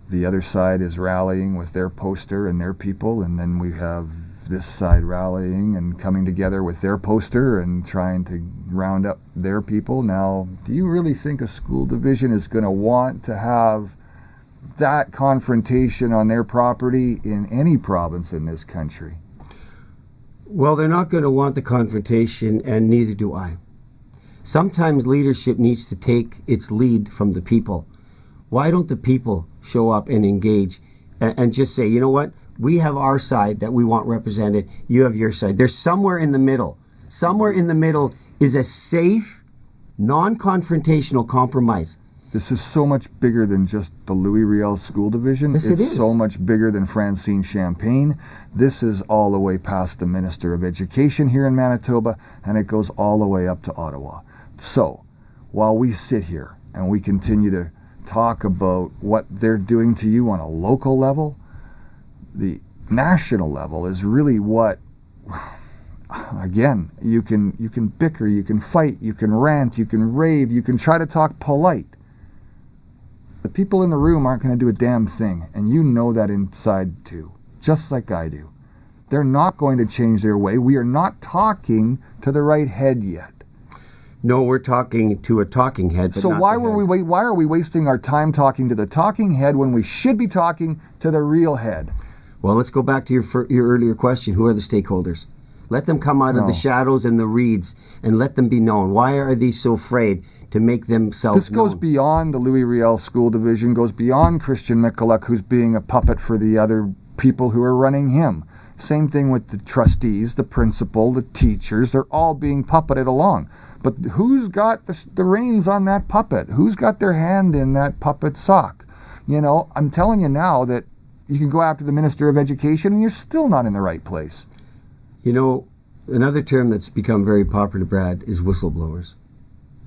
the other side is rallying with their poster and their people, and then we have this side rallying and coming together with their poster and trying to round up their people. Now, do you really think a school division is going to want to have that confrontation on their property in any province in this country? Well, they're not going to want the confrontation, and neither do I. Sometimes leadership needs to take its lead from the people. Why don't the people show up and engage and just say, you know what? We have our side that we want represented. You have your side. There's somewhere in the middle. Somewhere in the middle is a safe, non-confrontational compromise. This is so much bigger than just the Louis Riel School Division. Yes, it's it is. so much bigger than Francine Champagne. This is all the way past the Minister of Education here in Manitoba, and it goes all the way up to Ottawa. So, while we sit here and we continue to talk about what they're doing to you on a local level, the national level is really what, again, you can bicker, you can fight, you can rant, you can rave, you can try to talk polite. The people in the room aren't going to do a damn thing, and you know that inside too, just like I do. They're not going to change their way. We are not talking to the right head yet. No, we're talking to a talking head. But So not why the were head. why are we wasting our time talking to the talking head when we should be talking to the real head? Well, let's go back to your earlier question. Who are the stakeholders? Let them come out of the shadows and the reeds and let them be known. Why are they so afraid to make themselves This goes known? beyond the Louis Riel School Division, goes beyond Christian Michalak, who's being a puppet for the other people who are running him. Same thing with the trustees, the principal, the teachers. They're all being puppeted along. But who's got the reins on that puppet? Who's got their hand in that puppet sock? You know, I'm telling you now that you can go after the Minister of Education and you're still not in the right place. You know, another term that's become very popular, Brad, is whistleblowers.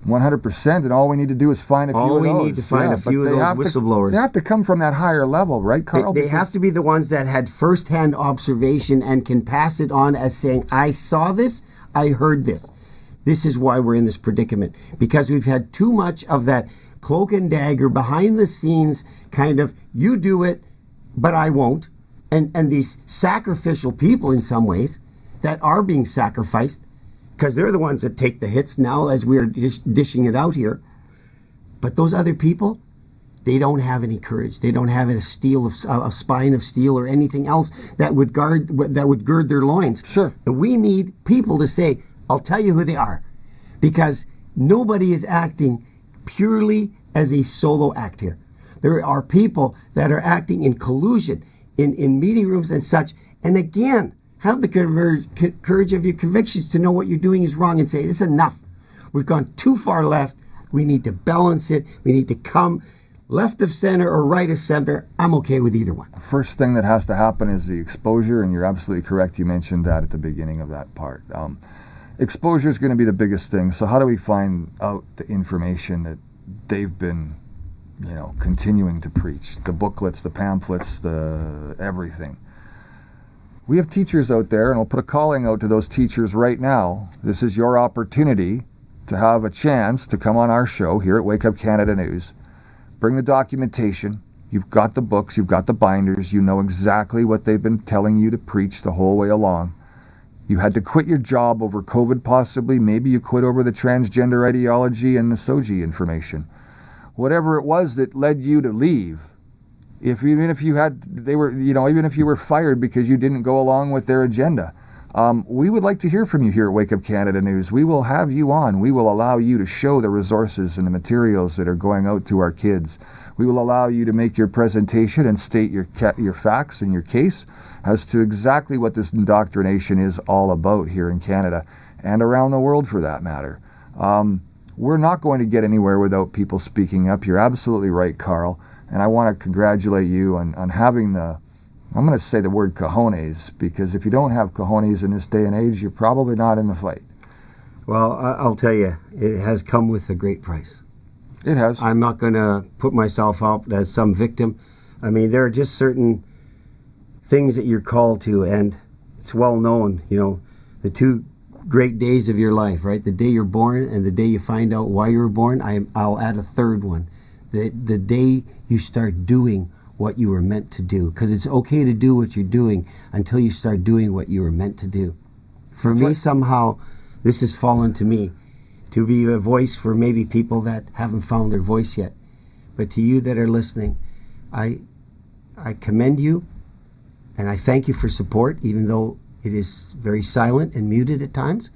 100%, and all we need to do is find a few All of we those. need to find a but few of they those have whistleblowers. They have to come from that higher level, right, Carl? They have to be the ones that had first-hand observation and can pass it on as saying, I saw this, I heard this. This is why we're in this predicament, because we've had too much of that cloak and dagger, behind the scenes kind of, you do it, but I won't. And these sacrificial people in some ways that are being sacrificed, because they're the ones that take the hits now as we're dishing it out here. But those other people, they don't have any courage. They don't have a spine of steel or anything else that would gird their loins. Sure. And we need people to say, I'll tell you who they are, because nobody is acting purely as a solo act here. There are people that are acting in collusion in meeting rooms and such. And again, have the courage of your convictions to know what you're doing is wrong and say, it's enough. We've gone too far left. We need to balance it. We need to come left of center or right of center. I'm okay with either one. First thing that has to happen is the exposure, and you're absolutely correct. You mentioned that at the beginning of that part. Exposure is going to be the biggest thing. So how do we find out the information that they've been, continuing to preach? The booklets, the pamphlets, the everything. We have teachers out there, and I'll put a calling out to those teachers right now. This is your opportunity to have a chance to come on our show here at Wake Up Canada News. Bring the documentation. You've got the books, you've got the binders, you know exactly what they've been telling you to preach the whole way along. You had to quit your job over COVID possibly. Maybe you quit over the transgender ideology and the SOGI information. Whatever it was that led you to leave, even if you were fired because you didn't go along with their agenda, we would like to hear from you here at Wake Up Canada News. We will have you on. We will allow you to show the resources and the materials that are going out to our kids. We will allow you to make your presentation and state your facts and your case as to exactly what this indoctrination is all about here in Canada and around the world for that matter. We're not going to get anywhere without people speaking up. You're absolutely right, Carl. And I want to congratulate you on having I'm going to say the word cojones, because if you don't have cojones in this day and age, you're probably not in the fight. Well, I'll tell you, it has come with a great price. It has. I'm not going to put myself out as some victim. I mean, there are just certain things that you're called to, and it's well known, the two great days of your life, right? The day you're born and the day you find out why you were born. I'll add a third one. The day you start doing what you were meant to do. Because it's okay to do what you're doing until you start doing what you were meant to do. For me, somehow, this has fallen to me to be a voice for maybe people that haven't found their voice yet. But to you that are listening, I commend you, and I thank you for support, even though it is very silent and muted at times.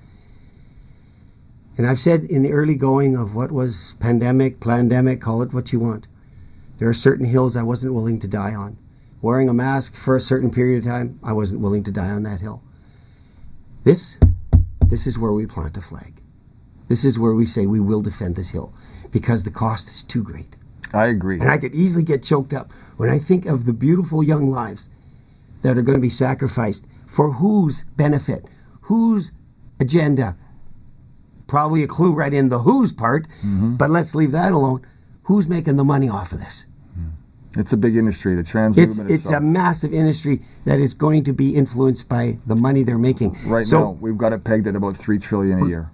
And I've said in the early going of what was pandemic, plandemic, call it what you want, there are certain hills I wasn't willing to die on. Wearing a mask for a certain period of time, I wasn't willing to die on that hill. This is where we plant a flag. this is where we say we will defend this hill because the cost is too great. I agree. And I could easily get choked up when I think of the beautiful young lives that are going to be sacrificed for whose benefit, whose agenda. Probably a clue right in the whose part, but let's leave that alone. Who's making the money off of this? It's a big industry. The trans movement It's a massive industry that is going to be influenced by the money they're making. Right now, we've got it pegged at about $3 trillion a year.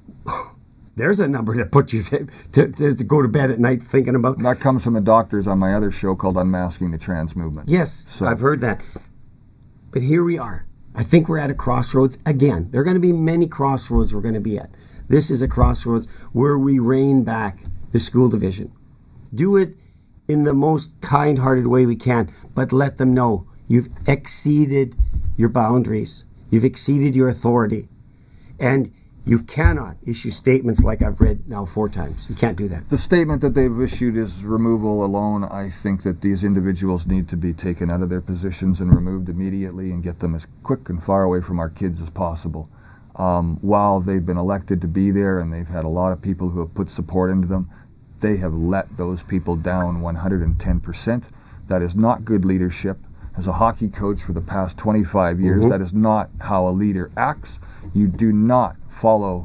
There's a number that puts you to go to bed at night thinking about. That comes from the doctors on my other show called Unmasking the Trans Movement. Yes, So- I've heard that. But here we are. I think we're at a crossroads again. There are going to be many crossroads we're going to be at. This is a crossroads where we rein back the school division. Do it in the most kind-hearted way we can, but let them know you've exceeded your boundaries. You've exceeded your authority. And you cannot issue statements like I've read now 4 times. You can't do that. The statement that they've issued is removal alone. I think that these individuals need to be taken out of their positions and removed immediately and get them as quick and far away from our kids as possible. While they've been elected to be there and they've had a lot of people who have put support into them, they have let those people down 110%. That is not good leadership. As a hockey coach for the past 25 years, that is not how a leader acts. You do not follow,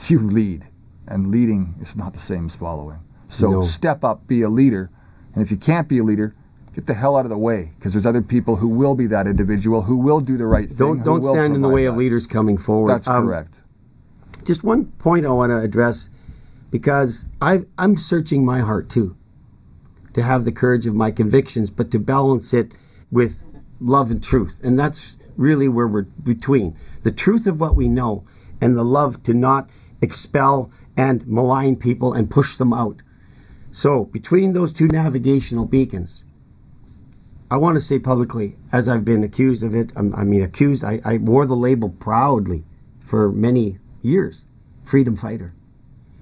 you lead. And leading is not the same as following. So step up, be a leader. And if you can't be a leader, get the hell out of the way, because there's other people who will be that individual, who will do the right thing. Don't stand in the way of leaders coming forward. That's correct. Just one point I want to address, because I'm searching my heart too, to have the courage of my convictions, but to balance it with love and truth. And that's really where we're between the truth of what we know and the love to not expel and malign people and push them out. So between those two navigational beacons, I want to say publicly, as I've been accused of it, I wore the label proudly for many years, freedom fighter.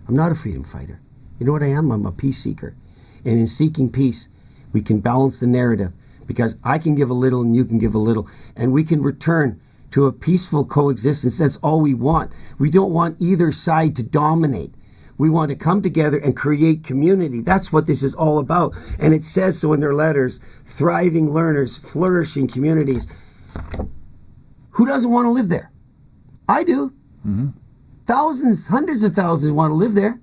I'm not a freedom fighter. You know what I am? I'm a peace seeker. And in seeking peace, we can balance the narrative, because I can give a little and you can give a little, and we can return to a peaceful coexistence. That's all we want. We don't want either side to dominate. We want to come together and create community. That's what this is all about. And it says so in their letters: thriving learners, flourishing communities. Who doesn't want to live there? I do. Thousands, hundreds of thousands want to live there.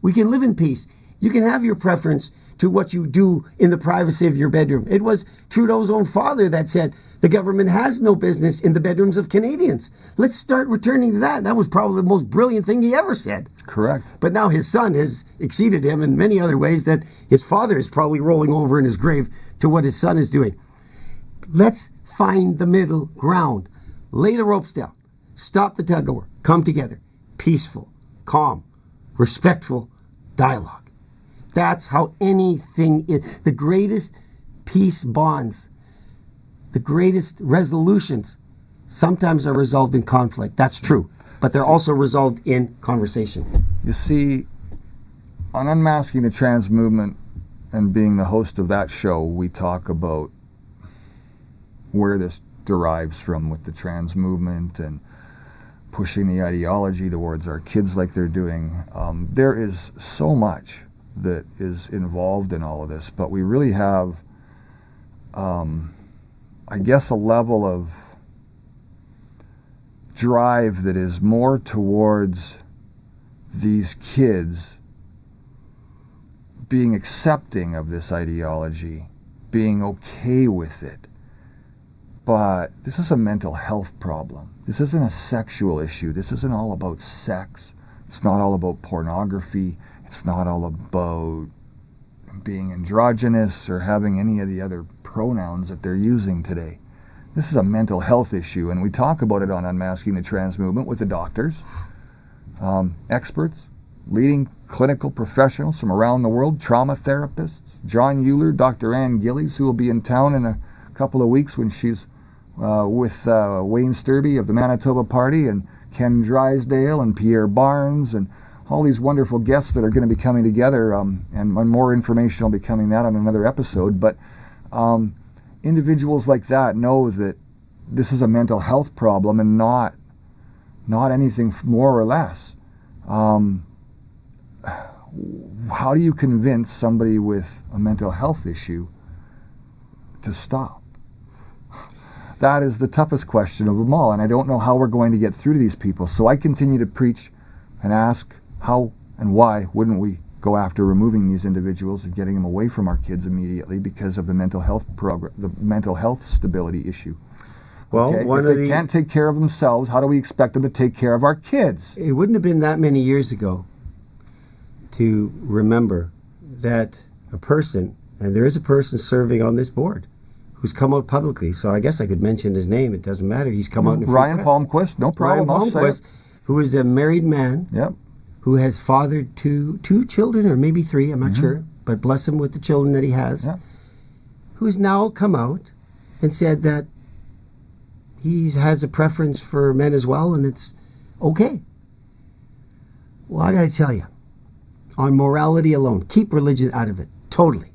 We can live in peace. You can have your preference to what you do in the privacy of your bedroom. It was Trudeau's own father that said the government has no business in the bedrooms of Canadians. Let's start returning to that. That was probably the most brilliant thing he ever said. Correct. But now his son has exceeded him in many other ways that his father is probably rolling over in his grave to what his son is doing. Let's find the middle ground. Lay the ropes down. Stop the tug of war. Come together. Peaceful, calm, respectful dialogue. That's how anything is. The greatest peace bonds, the greatest resolutions, sometimes are resolved in conflict. That's true. But they're also resolved in conversation. You see, on Unmasking the Trans Movement and being the host of that show, we talk about where this derives from with the trans movement and pushing the ideology towards our kids like they're doing. There is so much that is involved in all of this, but we really have, I guess, a level of drive that is more towards these kids being accepting of this ideology, being okay with it. But this is a mental health problem. This isn't a sexual issue. This isn't all about sex. It's not all about pornography. It's not all about being androgynous or having any of the other pronouns that they're using today. This is a mental health issue, and we talk about it on Unmasking the Trans Movement with the doctors, experts, leading clinical professionals from around the world, trauma therapists, John Euler, Dr. Ann Gillies, who will be in town in a couple of weeks when she's with Wayne Sturby of the Manitoba Party, and Ken Drysdale and Pierre Barnes, and all these wonderful guests that are going to be coming together, and more information will be coming that on another episode. But individuals like that know that this is a mental health problem and not anything more or less. how do you convince somebody with a mental health issue to stop? That is the toughest question of them all, and I don't know how we're going to get through to these people. So I continue to preach and ask how and why wouldn't we go after removing these individuals and getting them away from our kids immediately because of the mental health the mental health stability issue. Well, okay? If they can't take care of themselves, how do we expect them to take care of our kids? It wouldn't have been that many years ago to remember that a person, and there is a person serving on this board, who's come out publicly, so I guess I could mention his name, it doesn't matter, he's come out in a few Ryan press. Palmquist, no problem, Ryan Palmquist, who is a married man, yep, who has fathered two children, or maybe three, I'm not sure, but bless him with the children that he has, yep, who's now come out and said that he has a preference for men as well, and it's okay. Well, I got to tell you, on morality alone, keep religion out of it, totally.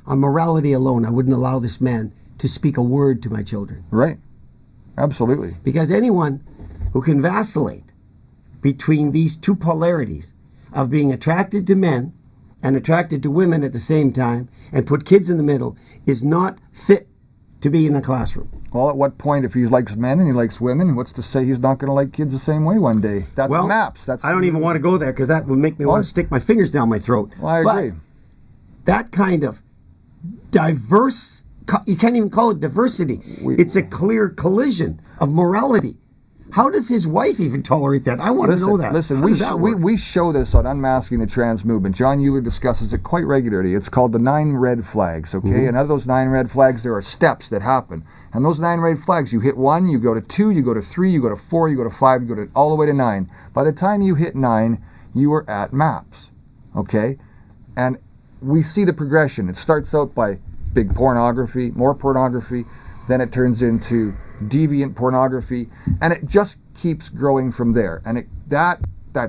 On morality alone, I wouldn't allow this man to speak a word to my children. Right, absolutely. Because anyone who can vacillate between these two polarities of being attracted to men and attracted to women at the same time and put kids in the middle is not fit to be in a classroom. Well, at what point, if he likes men and he likes women, what's to say he's not going to like kids the same way one day? That's MAPS. I don't even want to go there because that would make me want to stick my fingers down my throat. Well, I agree. But that kind of diverse, you can't even call it diversity. It's a clear collision of morality. How does his wife even tolerate that? I want to know that. Listen, we show this on Unmasking the Trans Movement. John Euler discusses it quite regularly. It's called the 9 red flags, okay? Mm-hmm. And out of those 9 red flags, there are steps that happen. And those 9 red flags, you hit 1, you go to 2, you go to 3, you go to 4, you go to 5, you go to all the way to 9. By the time you hit 9, you are at MAPS, okay? And we see the progression. It starts out by big pornography, more pornography, then it turns into deviant pornography, and it just keeps growing from there. And that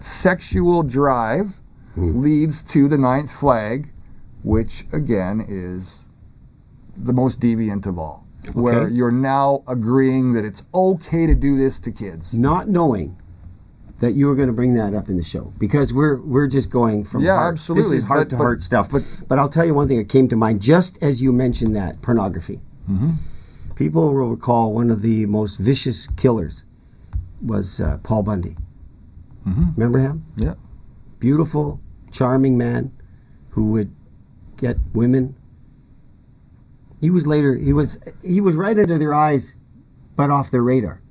sexual drive leads to the 9th flag, which again is the most deviant of all, where you're now agreeing that it's okay to do this to kids. Not knowing that you were going to bring that up in the show, because we're just going from heart. Absolutely. This is heart-to-heart stuff. But I'll tell you one thing that came to mind just as you mentioned that, pornography. Mm-hmm. People will recall one of the most vicious killers was Paul Bundy. Mm-hmm. Remember him? Yeah. Beautiful, charming man who would get women. He was right under their eyes, but off their radar.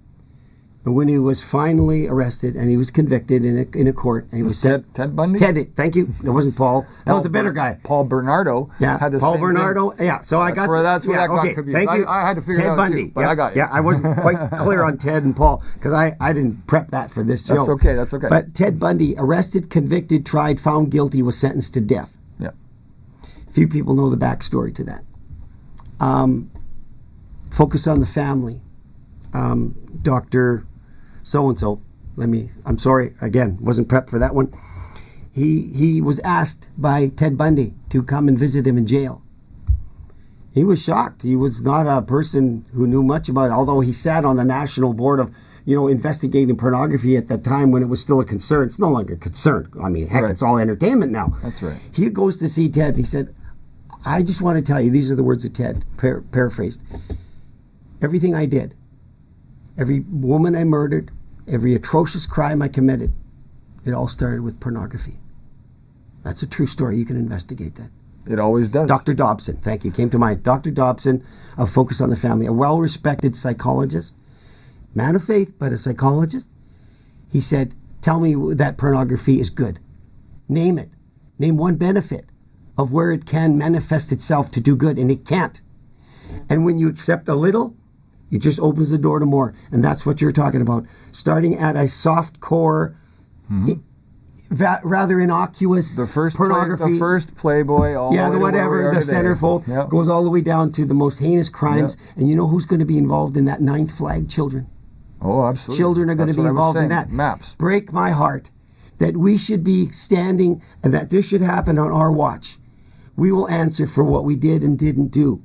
And when he was finally arrested and he was convicted in a court, and he was Ted Bundy? Thank you. It wasn't Paul. That was a better guy. Paul Bernardo. Yeah, had the Paul same Bernardo. thing. Yeah, so That's where that got confused. Thank you. I had to figure Ted it out Bundy. too, but I got you. Yeah, I wasn't quite clear on Ted and Paul because I didn't prep that for this show. That's okay. But Ted Bundy, arrested, convicted, tried, found guilty, was sentenced to death. Yeah. Few people know the backstory to that. Focus on the family. Dr. So-and-so, I'm sorry, again, wasn't prepped for that one. He was asked by Ted Bundy to come and visit him in jail. He was shocked. He was not a person who knew much about it, although he sat on the national board of, investigating pornography at the time when it was still a concern. It's no longer a concern. I mean, heck, It's all entertainment now. That's right. He goes to see Ted and he said, I just want to tell you, these are the words of Ted, paraphrased. Everything I did, every woman I murdered, every atrocious crime I committed, it all started with pornography. That's a true story. You can investigate that. It always does. Dr. Dobson, thank you, came to mind. Dr. Dobson of Focus on the Family, a well-respected psychologist, man of faith, but a psychologist. He said, tell me that pornography is good. Name it. Name one benefit of where it can manifest itself to do good, and it can't. And when you accept a little, it just opens the door to more. And that's what you're talking about. Starting at a soft core, rather innocuous pornography. The first Playboy, all the way to whatever, the centerfold, goes all the way down to the most heinous crimes. Yep. And you know who's going to be involved in that 9th flag? Children. Oh, absolutely. Children are going to be involved in that. MAPS. Break my heart that we should be standing and that this should happen on our watch. We will answer for what we did and didn't do.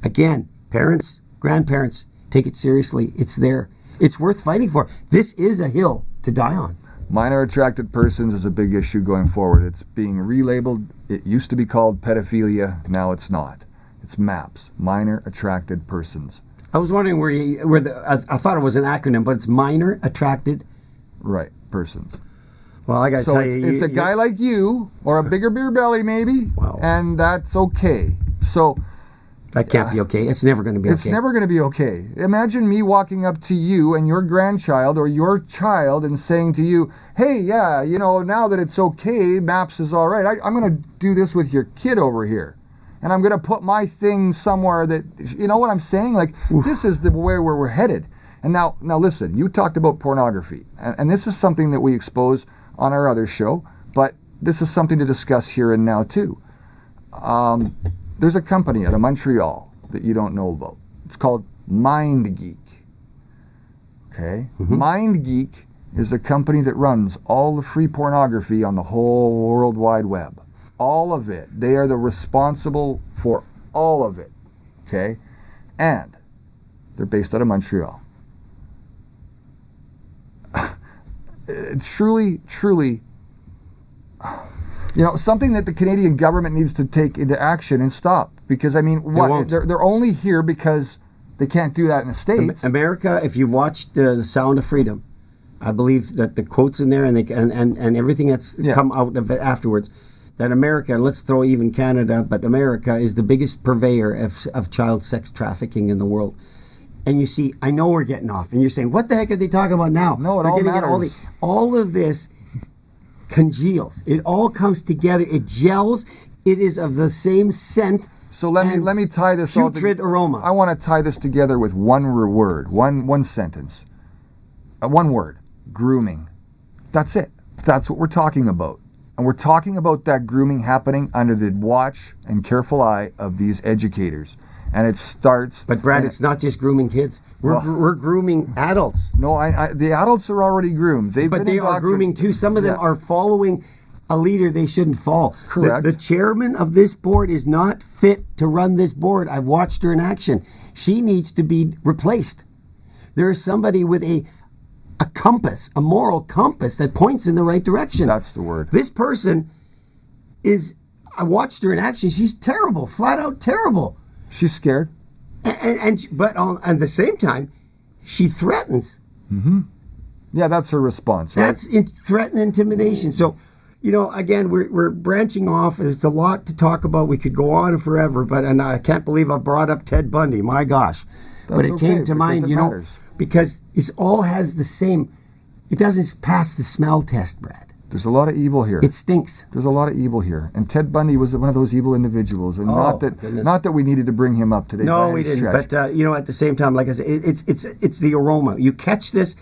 Again, parents, grandparents, take it seriously. It's there. It's worth fighting for. This is a hill to die on. Minor attracted persons is a big issue going forward. It's being relabeled. It used to be called pedophilia. Now it's not. It's MAPS, minor attracted persons. I was wondering I thought it was an acronym, but it's minor attracted. Right, persons. Well, I got to So tell it's, you. it's a guy like you, or a bigger beer belly maybe, Wow. and that's okay. So That can't be okay. It's never going to be it's okay. never going to be okay. Imagine me walking up to you and your grandchild or your child and saying to you, hey, yeah, you know, now that it's okay, MAPS is all right. I'm going to do this with your kid over here. And I'm going to put my thing somewhere that, you know what I'm saying? Like, this is the way where we're headed. And now listen, you talked about pornography. And this is something that we expose on our other show, but this is something to discuss here and now too. There's a company out of Montreal that you don't know about. It's called MindGeek. Okay? Mm-hmm. MindGeek is a company that runs all the free pornography on the whole World Wide Web. All of it. They are the responsible for all of it. Okay? And they're based out of Montreal. Truly, you know, something that the Canadian government needs to take into action and stop. Because, I mean, they're only here because they can't do that in the States. America, if you've watched The Sound of Freedom, I believe that the quotes in there and everything that's come out of it afterwards, that America, and let's throw even Canada, but America is the biggest purveyor of child sex trafficking in the world. And you see, I know we're getting off, and you're saying, what the heck are they talking about now? No, it all matters. All of this congeals. It all comes together. It gels. It is of the same scent. So let me tie this all putrid aroma. I want to tie this together with one word, one sentence. One word, grooming. That's it. That's what we're talking about. And we're talking about that grooming happening under the watch and careful eye of these educators. And it starts... But Brad, it's not just grooming kids. We're grooming adults. No, the adults are already groomed. But they are grooming too. Some of them are following a leader they shouldn't follow. Correct. The chairman of this board is not fit to run this board. I've watched her in action. She needs to be replaced. There is somebody with a compass, a moral compass that points in the right direction. That's the word. This person is... I watched her in action. She's terrible, flat out terrible. She's scared. But at the same time, she threatens. Mm-hmm. Yeah, that's her response, right? That's threat and intimidation. So, you know, again, we're branching off. There's a lot to talk about. We could go on forever, and I can't believe I brought up Ted Bundy. My gosh. But it came to mind, you know, because it all has the same, it doesn't pass the smell test, Brad. There's a lot of evil here. It stinks. There's a lot of evil here. And Ted Bundy was one of those evil individuals. And not that we needed to bring him up today. No, we didn't. Stretch. But, you know, at the same time, like I said, it's the aroma. You catch this,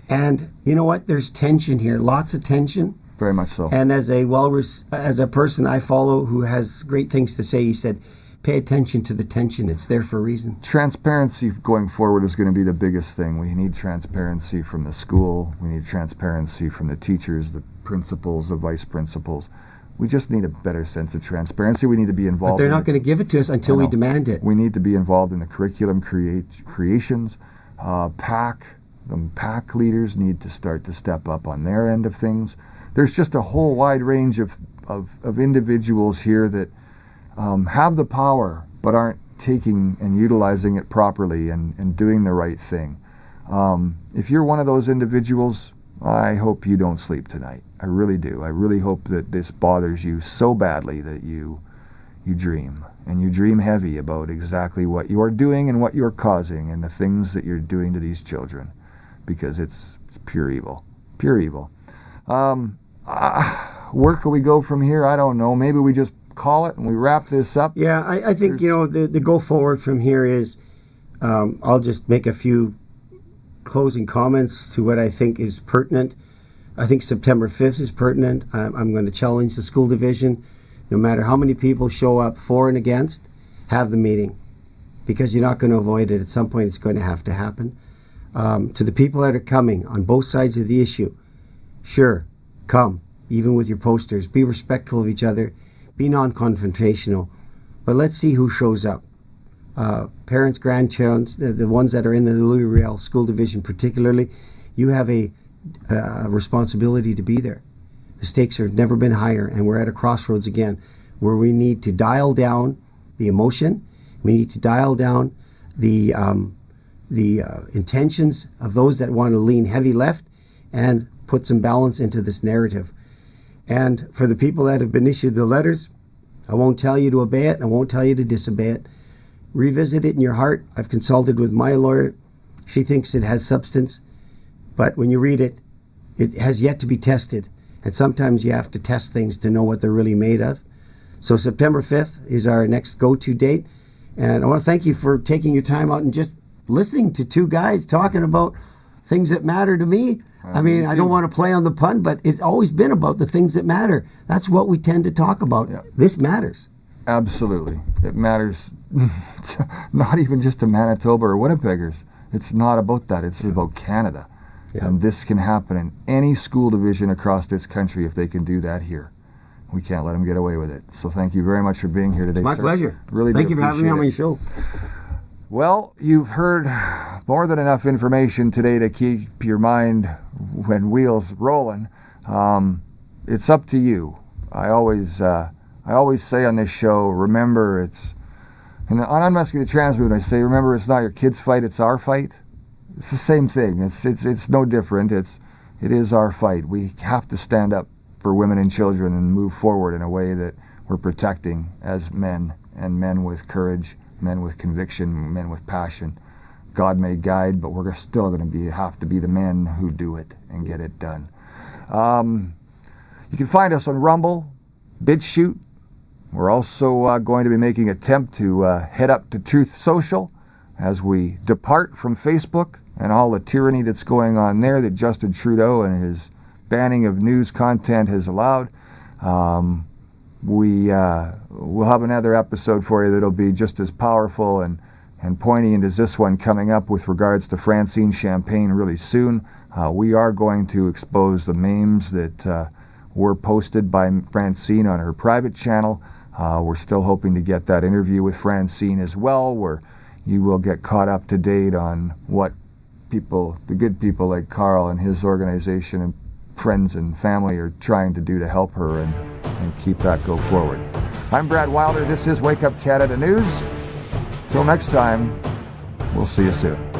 and you know what? There's tension here. Lots of tension. Very much so. And as a person I follow who has great things to say, he said, pay attention to the tension. It's there for a reason. Transparency going forward is going to be the biggest thing. We need transparency from the school. We need transparency from the teachers, the principals, the vice principals. We just need a better sense of transparency. We need to be involved. But they're not going to give it to us until we demand it. We need to be involved in the curriculum creations. PAC leaders need to start to step up on their end of things. There's just a whole wide range of individuals here that have the power but aren't taking and utilizing it properly and doing the right thing. If you're one of those individuals, I hope you don't sleep tonight. I really do. I really hope that this bothers you so badly that you dream. And you dream heavy about exactly what you're doing and what you're causing and the things that you're doing to these children. Because it's pure evil. Pure evil. Where can we go from here? I don't know. Maybe we just call it and we wrap this up. Yeah, I think, you know, the go forward from here is, I'll just make a few closing comments to what I think is pertinent. I think September 5th is pertinent. I'm going to challenge the school division. No matter how many people show up for and against, have the meeting. Because you're not going to avoid it. At some point it's going to have to happen. To the people that are coming on both sides of the issue, sure, come, even with your posters. Be respectful of each other. Be non-confrontational. But let's see who shows up. Parents, grandchildren, the ones that are in the Riel School Division particularly, you have a responsibility to be there. The stakes have never been higher, and we're at a crossroads again where we need to dial down the emotion. We need to dial down the intentions of those that want to lean heavy left and put some balance into this narrative. And for the people that have been issued the letters, I won't tell you to obey it. I won't tell you to disobey it. Revisit it in your heart. I've consulted with my lawyer. She thinks it has substance. But when you read it, it has yet to be tested. And sometimes you have to test things to know what they're really made of. So September 5th is our next go-to date. And I want to thank you for taking your time out and just listening to two guys talking about things that matter to me. I mean, I don't want to play on the pun, but it's always been about the things that matter. That's what we tend to talk about. Yeah. This matters. Absolutely. It matters not even just to Manitoba or Winnipeggers. It's not about that. It's about Canada. Yeah. And this can happen in any school division across this country if they can do that here. We can't let them get away with it. So thank you very much for being here today, My sir. pleasure. Really Thank you for having me on my show. Well, you've heard more than enough information today to keep your mind when wheels rolling. It's up to you. I always say on this show, remember on Unmasking the Trans Movement, I say, remember, it's not your kid's fight, it's our fight. It's the same thing. It's no different. It is our fight. We have to stand up for women and children and move forward in a way that we're protecting as men, and men with courage, men with conviction, men with passion. God may guide, but we're still going to have to be the men who do it and get it done. You can find us on Rumble, BitChute. We're also going to be making an attempt to head up to Truth Social as we depart from Facebook and all the tyranny that's going on there that Justin Trudeau and his banning of news content has allowed. We'll have another episode for you that'll be just as powerful and poignant as this one coming up with regards to Francine Champagne really soon. We are going to expose the memes that were posted by Francine on her private channel. We're still hoping to get that interview with Francine as well, where you will get caught up to date on what the good people like Carl and his organization and friends and family are trying to do to help her and keep that go forward. I'm Brad Wilder. This is Wake Up Canada News. Till next time, we'll see you soon.